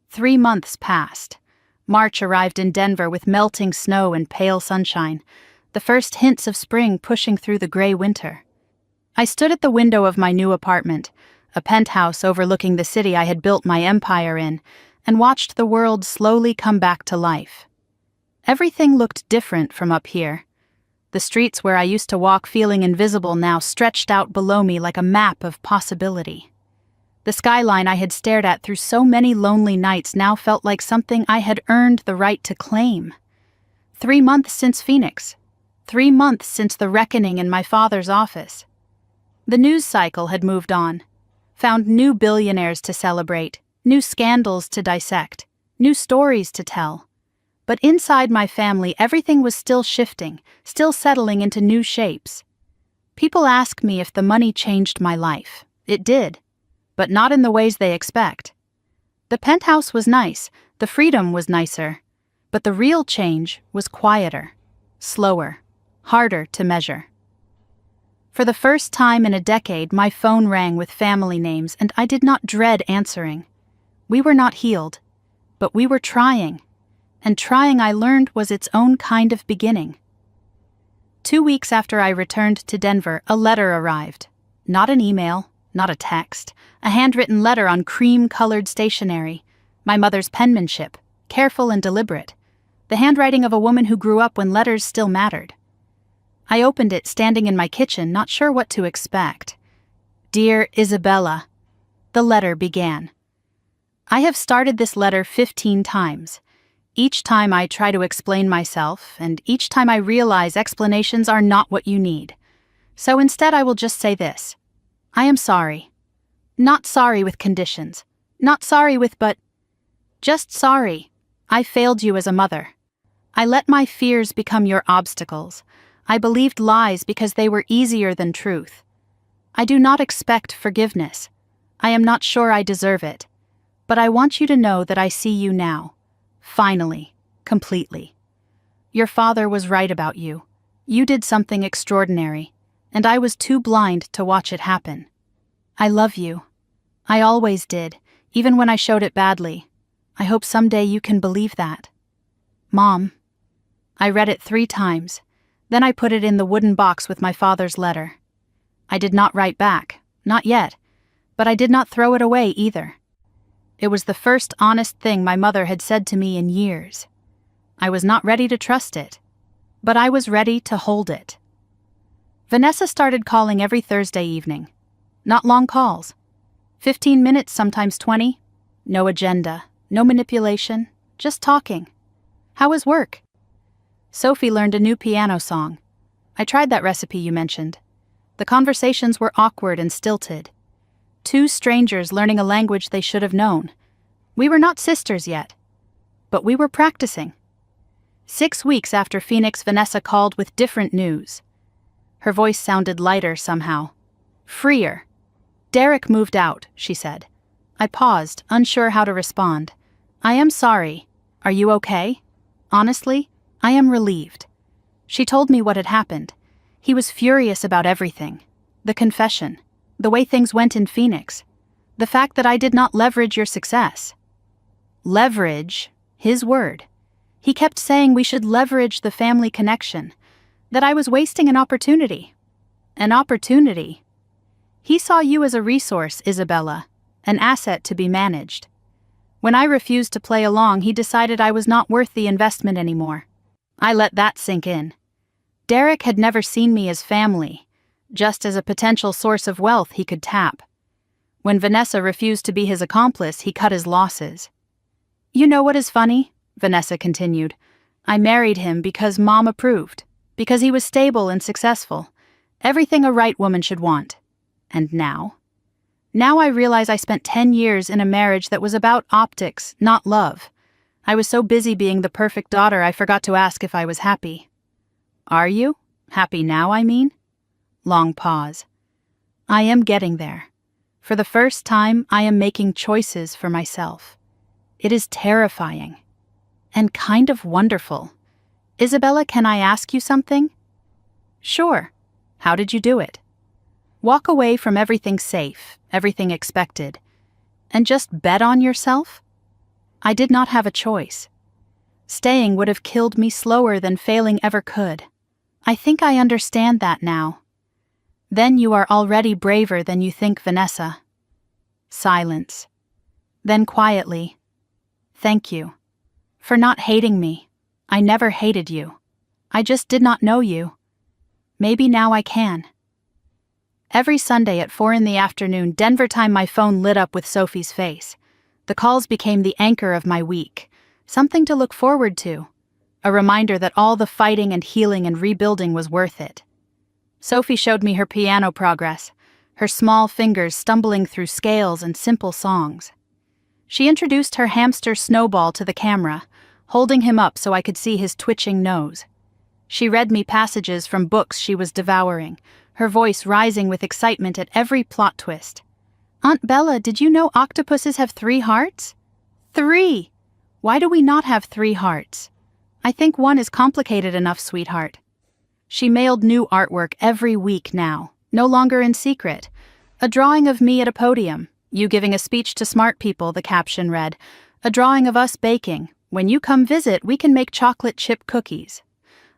3 months passed. March arrived in Denver with melting snow and pale sunshine, the first hints of spring pushing through the gray winter. I stood at the window of my new apartment, a penthouse overlooking the city I had built my empire in, and watched the world slowly come back to life. Everything looked different from up here. The streets where I used to walk feeling invisible now stretched out below me like a map of possibility. The skyline I had stared at through so many lonely nights now felt like something I had earned the right to claim. 3 months since Phoenix. 3 months since the reckoning in my father's office. The news cycle had moved on, found new billionaires to celebrate, new scandals to dissect, new stories to tell. But inside my family, everything was still shifting, still settling into new shapes. People ask me if the money changed my life. It did, but not in the ways they expect. The penthouse was nice, the freedom was nicer, but the real change was quieter, slower, harder to measure. For the first time in a decade, my phone rang with family names, and I did not dread answering. We were not healed, but we were trying. And trying, I learned, was its own kind of beginning. 2 weeks after I returned to Denver, a letter arrived. Not an email, not a text, a handwritten letter on cream-colored stationery. My mother's penmanship, careful and deliberate. The handwriting of a woman who grew up when letters still mattered. I opened it standing in my kitchen, not sure what to expect. Dear Isabella, the letter began. I have started this letter 15 times. Each time I try to explain myself, and each time I realize explanations are not what you need. So instead I will just say this. I am sorry. Not sorry with conditions. Not sorry with but. Just sorry. I failed you as a mother. I let my fears become your obstacles. I believed lies because they were easier than truth. I do not expect forgiveness. I am not sure I deserve it. But I want you to know that I see you now. Finally, completely. Your father was right about you. You did something extraordinary, and I was too blind to watch it happen. I love you. I always did, even when I showed it badly. I hope someday you can believe that. Mom. I read it 3 times. Then I put it in the wooden box with my father's letter. I did not write back, not yet, but I did not throw it away either. It was the first honest thing my mother had said to me in years. I was not ready to trust it, but I was ready to hold it. Vanessa started calling every Thursday evening. Not long calls. 15 minutes, sometimes 20. No agenda, no manipulation, just talking. How was work? Sophie learned a new piano song. I tried that recipe you mentioned. The conversations were awkward and stilted. 2 strangers learning a language they should have known. We were not sisters yet, but we were practicing. 6 weeks after Phoenix, Vanessa called with different news. Her voice sounded lighter somehow. Freer. Derek moved out, she said. I paused, unsure how to respond. I am sorry. Are you okay? Honestly, I am relieved. She told me what had happened. He was furious about everything. The confession. The way things went in Phoenix. The fact that I did not leverage your success. Leverage, his word. He kept saying we should leverage the family connection, that I was wasting an opportunity. An opportunity? He saw you as a resource, Isabella, an asset to be managed. When I refused to play along, he decided I was not worth the investment anymore. I let that sink in. Derek had never seen me as family, just as a potential source of wealth he could tap. When Vanessa refused to be his accomplice, he cut his losses. You know what is funny? Vanessa continued. I married him because Mom approved, because he was stable and successful, everything a right woman should want. And now? Now I realize I spent 10 years in a marriage that was about optics, not love. I was so busy being the perfect daughter I forgot to ask if I was happy. Are you? Happy now, I mean? Long pause. I am getting there. For the first time, I am making choices for myself. It is terrifying. And kind of wonderful. Isabella, can I ask you something? Sure. How did you do it? Walk away from everything safe, everything expected, and just bet on yourself? I did not have a choice. Staying would have killed me slower than failing ever could. I think I understand that now. Then you are already braver than you think, Vanessa. Silence. Then quietly, thank you. For not hating me. I never hated you. I just did not know you. Maybe now I can. Every Sunday at 4 p.m. Denver time, my phone lit up with Sophie's face. The calls became the anchor of my week, something to look forward to, a reminder that all the fighting and healing and rebuilding was worth it. Sophie showed me her piano progress, her small fingers stumbling through scales and simple songs. She introduced her hamster Snowball to the camera, holding him up so I could see his twitching nose. She read me passages from books she was devouring, her voice rising with excitement at every plot twist. Aunt Bella, did you know octopuses have 3 hearts? 3! Why do we not have 3 hearts? I think 1 is complicated enough, sweetheart. She mailed new artwork every week now, no longer in secret. A drawing of me at a podium, you giving a speech to smart people, the caption read. A drawing of us baking. When you come visit, we can make chocolate chip cookies.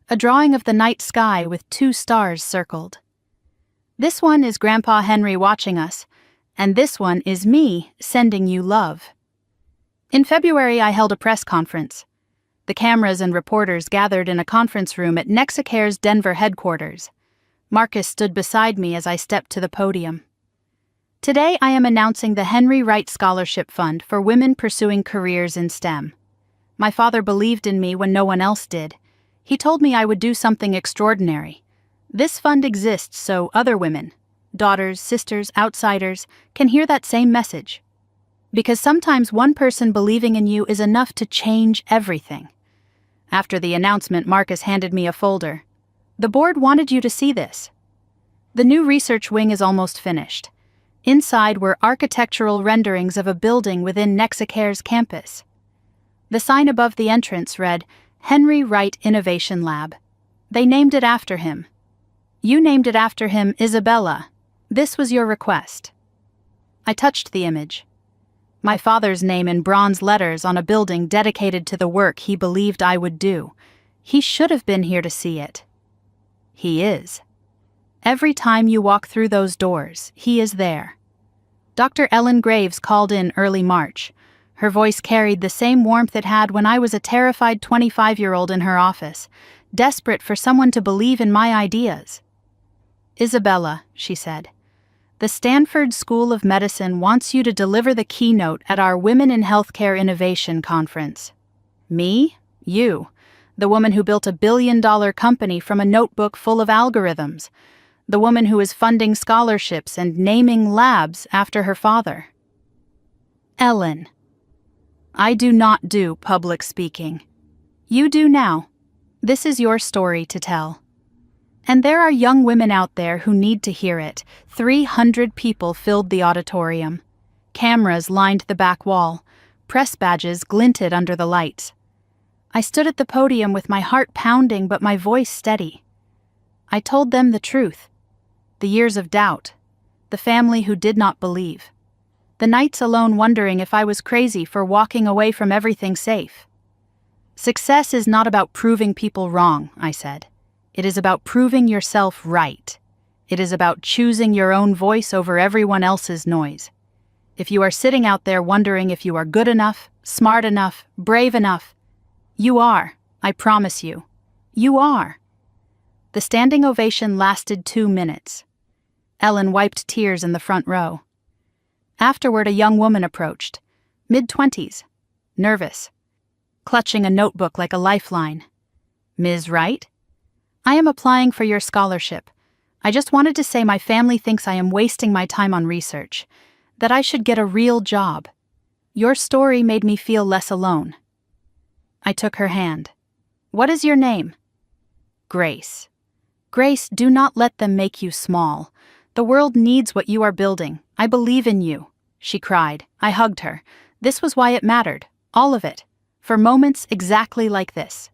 A drawing of the night sky with 2 stars circled. This one is Grandpa Henry watching us, and this one is me sending you love. In February, I held a press conference. The cameras and reporters gathered in a conference room at Nexicare's Denver headquarters. Marcus stood beside me as I stepped to the podium. Today, I am announcing the Henry Wright Scholarship Fund for women pursuing careers in STEM. My father believed in me when no one else did. He told me I would do something extraordinary. This fund exists so other women, daughters, sisters, outsiders, can hear that same message. Because sometimes one person believing in you is enough to change everything. After the announcement, Marcus handed me a folder. The board wanted you to see this. The new research wing is almost finished. Inside were architectural renderings of a building within Nexicare's campus. The sign above the entrance read, Henry Wright Innovation Lab. They named it after him. You named it after him, Isabella. This was your request. I touched the image. My father's name in bronze letters on a building dedicated to the work he believed I would do. He should have been here to see it. He is. Every time you walk through those doors, he is there. Dr. Ellen Graves called in early March. Her voice carried the same warmth it had when I was a terrified 25-year-old in her office, desperate for someone to believe in my ideas. Isabella, she said, the Stanford School of Medicine wants you to deliver the keynote at our Women in Healthcare Innovation Conference. Me? You, the woman who built a billion-dollar company from a notebook full of algorithms, the woman who is funding scholarships and naming labs after her father. Ellen. I do not do public speaking. You do now. This is your story to tell. And there are young women out there who need to hear it. 300 people filled the auditorium. Cameras lined the back wall. Press badges glinted under the lights. I stood at the podium with my heart pounding but my voice steady. I told them the truth. The years of doubt. The family who did not believe. The nights alone wondering if I was crazy for walking away from everything safe. Success is not about proving people wrong, I said. It is about proving yourself right. It is about choosing your own voice over everyone else's noise. If you are sitting out there wondering if you are good enough, smart enough, brave enough, you are, I promise you. You are. The standing ovation lasted 2 minutes. Ellen wiped tears in the front row. Afterward, a young woman approached, mid-20s, nervous, clutching a notebook like a lifeline. Ms. Wright? I am applying for your scholarship. I just wanted to say my family thinks I am wasting my time on research, that I should get a real job. Your story made me feel less alone. I took her hand. What is your name? Grace. Grace, do not let them make you small. The world needs what you are building. I believe in you, she cried. I hugged her. This was why it mattered, all of it, for moments exactly like this.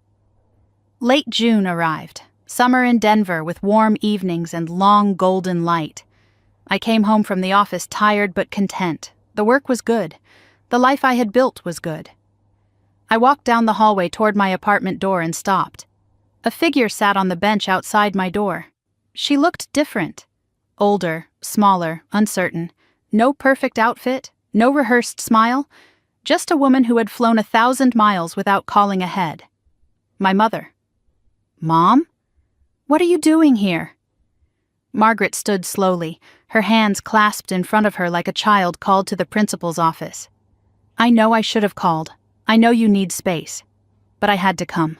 Late June arrived, summer in Denver with warm evenings and long golden light. I came home from the office tired but content. The work was good. The life I had built was good. I walked down the hallway toward my apartment door and stopped. A figure sat on the bench outside my door. She looked different. Older, smaller, uncertain. No perfect outfit, no rehearsed smile. Just a woman who had flown 1,000 miles without calling ahead. My mother. Mom? What are you doing here? Margaret stood slowly, her hands clasped in front of her like a child called to the principal's office. I know I should have called. I know you need space. But I had to come.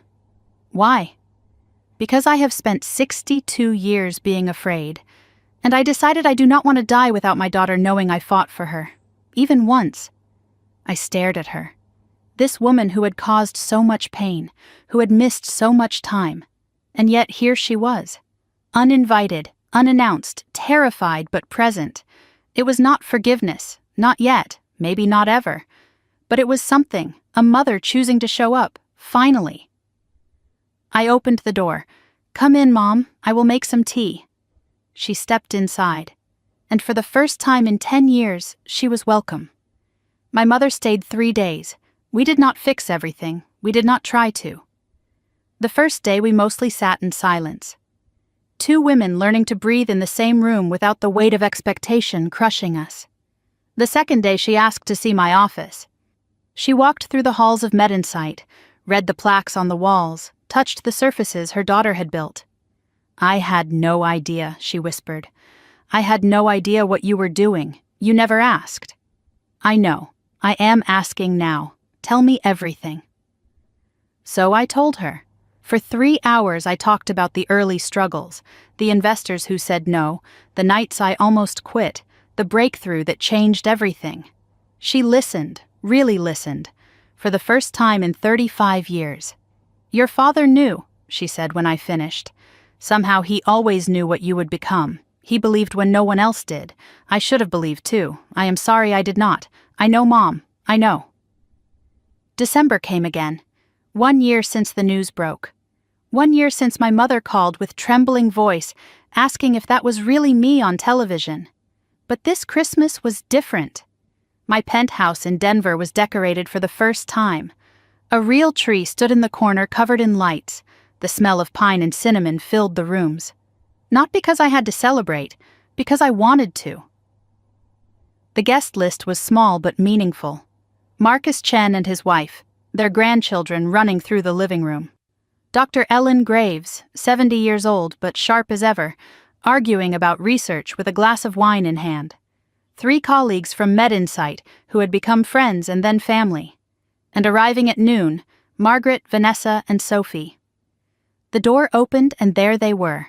Why? Because I have spent 62 years being afraid, and I decided I do not want to die without my daughter knowing I fought for her, even once. I stared at her. This woman who had caused so much pain, who had missed so much time, and yet here she was, uninvited, unannounced, terrified but present. It was not forgiveness, not yet, maybe not ever, but it was something, a mother choosing to show up, finally. I opened the door. Come in, Mom, I will make some tea. She stepped inside, and for the first time in 10 years, she was welcome. My mother stayed 3 days. We did not fix everything. We did not try to. The first day we mostly sat in silence. 2 women learning to breathe in the same room without the weight of expectation crushing us. The second day she asked to see my office. She walked through the halls of MedInsight, read the plaques on the walls, touched the surfaces her daughter had built. I had no idea, she whispered. I had no idea what you were doing. You never asked. I know. I am asking now. Tell me everything. So I told her. For 3 hours I talked about the early struggles, the investors who said no, the nights I almost quit, the breakthrough that changed everything. She listened, really listened, for the first time in 35 years. Your father knew, she said when I finished. Somehow he always knew what you would become. He believed when no one else did. I should have believed too. I am sorry I did not. I know, Mom. I know. December came again. 1 year since the news broke. 1 year since my mother called with trembling voice, asking if that was really me on television. But this Christmas was different. My penthouse in Denver was decorated for the first time. A real tree stood in the corner covered in lights. The smell of pine and cinnamon filled the rooms. Not because I had to celebrate, because I wanted to. The guest list was small but meaningful. Marcus Chen and his wife, their grandchildren running through the living room. Dr. Ellen Graves, 70 years old but sharp as ever, arguing about research with a glass of wine in hand. 3 colleagues from MedInsight who had become friends and then family. And arriving at noon, Margaret, Vanessa, and Sophie. The door opened and there they were.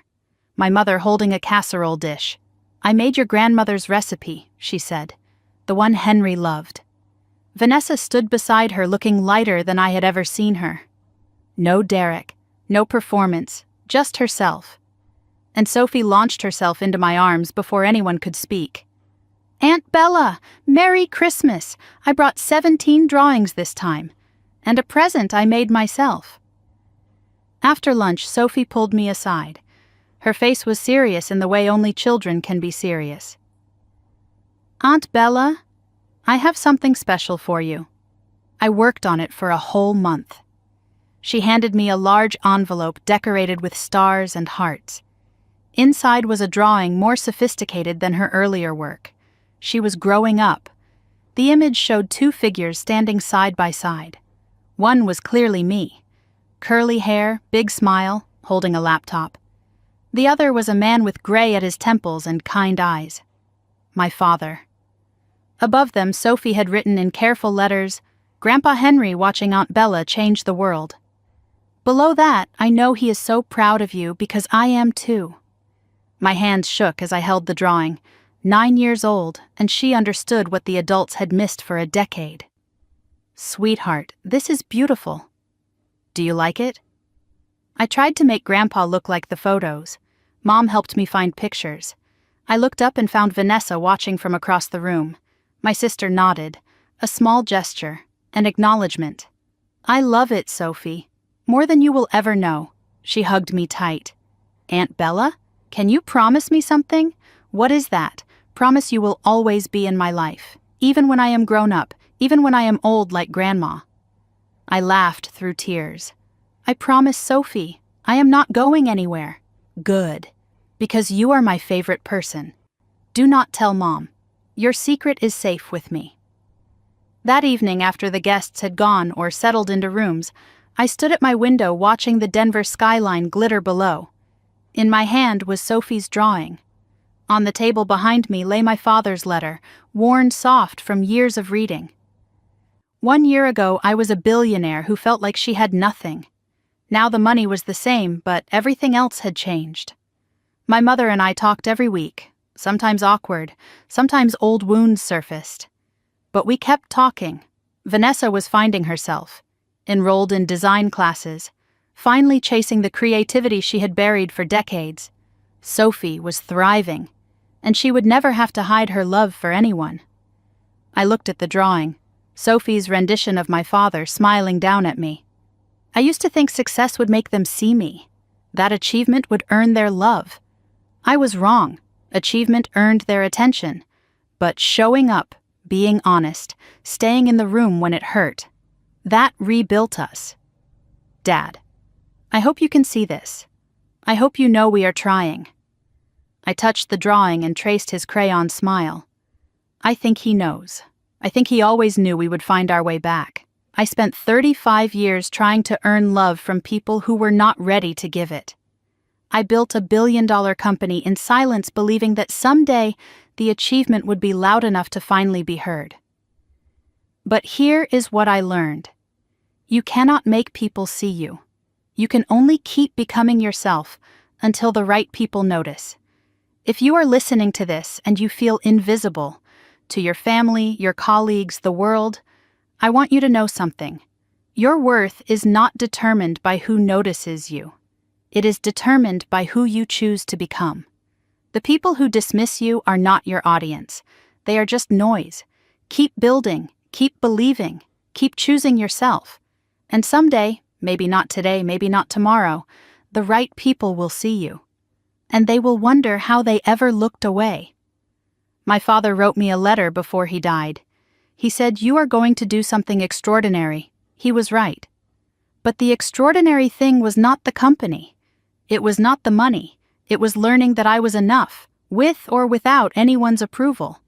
My mother holding a casserole dish. I made your grandmother's recipe, she said, the one Henry loved. Vanessa stood beside her looking lighter than I had ever seen her. No Derek, no performance, just herself. And Sophie launched herself into my arms before anyone could speak. Aunt Bella, Merry Christmas! I brought 17 drawings this time, and a present I made myself. After lunch, Sophie pulled me aside. Her face was serious in the way only children can be serious. Aunt Bella, I have something special for you. I worked on it for a whole month. She handed me a large envelope decorated with stars and hearts. Inside was a drawing more sophisticated than her earlier work. She was growing up. The image showed two figures standing side by side. One was clearly me. Curly hair, big smile, holding a laptop. The other was a man with gray at his temples and kind eyes. My father. Above them, Sophie had written in careful letters, "Grandpa Henry watching Aunt Bella change the world." Below that, "I know he is so proud of you because I am too." My hands shook as I held the drawing, 9 years old, and she understood what the adults had missed for a decade. "Sweetheart, this is beautiful. Do you like it?" I tried to make Grandpa look like the photos. Mom helped me find pictures. I looked up and found Vanessa watching from across the room. My sister nodded, a small gesture, an acknowledgement. "I love it, Sophie. More than you will ever know." She hugged me tight. "Aunt Bella, can you promise me something?" "What is that?" "Promise you will always be in my life, even when I am grown up, even when I am old like Grandma." I laughed through tears. "I promise, Sophie. I am not going anywhere." "Good. Because you are my favorite person. Do not tell Mom. Your secret is safe with me." That evening, after the guests had gone or settled into rooms, I stood at my window watching the Denver skyline glitter below. In my hand was Sophie's drawing. On the table behind me lay my father's letter, worn soft from years of reading. 1 year ago, I was a billionaire who felt like she had nothing. Now the money was the same, but everything else had changed. My mother and I talked every week, sometimes awkward, sometimes old wounds surfaced. But we kept talking. Vanessa was finding herself, enrolled in design classes, finally chasing the creativity she had buried for decades. Sophie was thriving, and she would never have to hide her love for anyone. I looked at the drawing, Sophie's rendition of my father smiling down at me. I used to think success would make them see me, that achievement would earn their love. I was wrong. Achievement earned their attention. But showing up, being honest, staying in the room when it hurt, that rebuilt us. Dad, I hope you can see this. I hope you know we are trying. I touched the drawing and traced his crayon smile. I think he knows. I think he always knew we would find our way back. I spent 35 years trying to earn love from people who were not ready to give it. I built a billion-dollar company in silence, believing that someday the achievement would be loud enough to finally be heard. But here is what I learned. You cannot make people see you. You can only keep becoming yourself until the right people notice. If you are listening to this and you feel invisible, to your family, your colleagues, the world, I want you to know something. Your worth is not determined by who notices you. It is determined by who you choose to become. The people who dismiss you are not your audience. They are just noise. Keep building, keep believing, keep choosing yourself. And someday, maybe not today, maybe not tomorrow, the right people will see you. And they will wonder how they ever looked away. My father wrote me a letter before he died. He said, "You are going to do something extraordinary." He was right. But the extraordinary thing was not the company. It was not the money. It was learning that I was enough, with or without anyone's approval.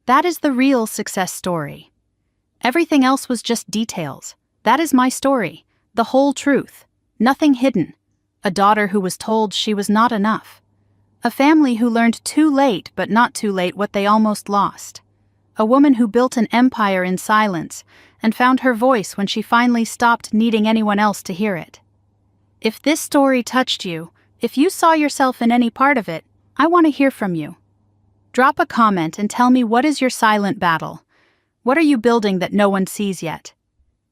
That is the real success story. Everything else was just details. That is my story, the whole truth, nothing hidden. A daughter who was told she was not enough. A family who learned too late but not too late what they almost lost. A woman who built an empire in silence and found her voice when she finally stopped needing anyone else to hear it. If this story touched you, if you saw yourself in any part of it, I want to hear from you. Drop a comment and tell me, what is your silent battle? What are you building that no one sees yet?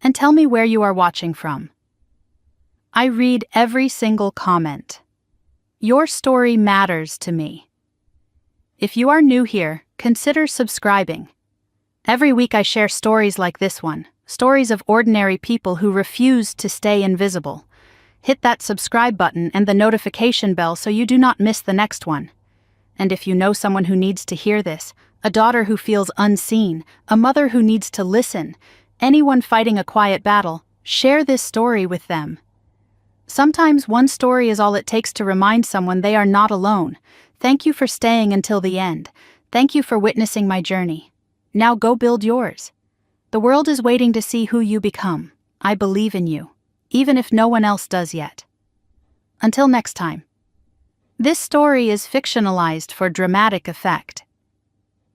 And tell me where you are watching from. I read every single comment. Your story matters to me. If you are new here, consider subscribing. Every week I share stories like this one, stories of ordinary people who refused to stay invisible. Hit that subscribe button and the notification bell so you do not miss the next one. And if you know someone who needs to hear this, a daughter who feels unseen, a mother who needs to listen, anyone fighting a quiet battle, share this story with them. Sometimes one story is all it takes to remind someone they are not alone. Thank you for staying until the end. Thank you for witnessing my journey. Now go build yours. The world is waiting to see who you become. I believe in you, even if no one else does yet. Until next time. This story is fictionalized for dramatic effect.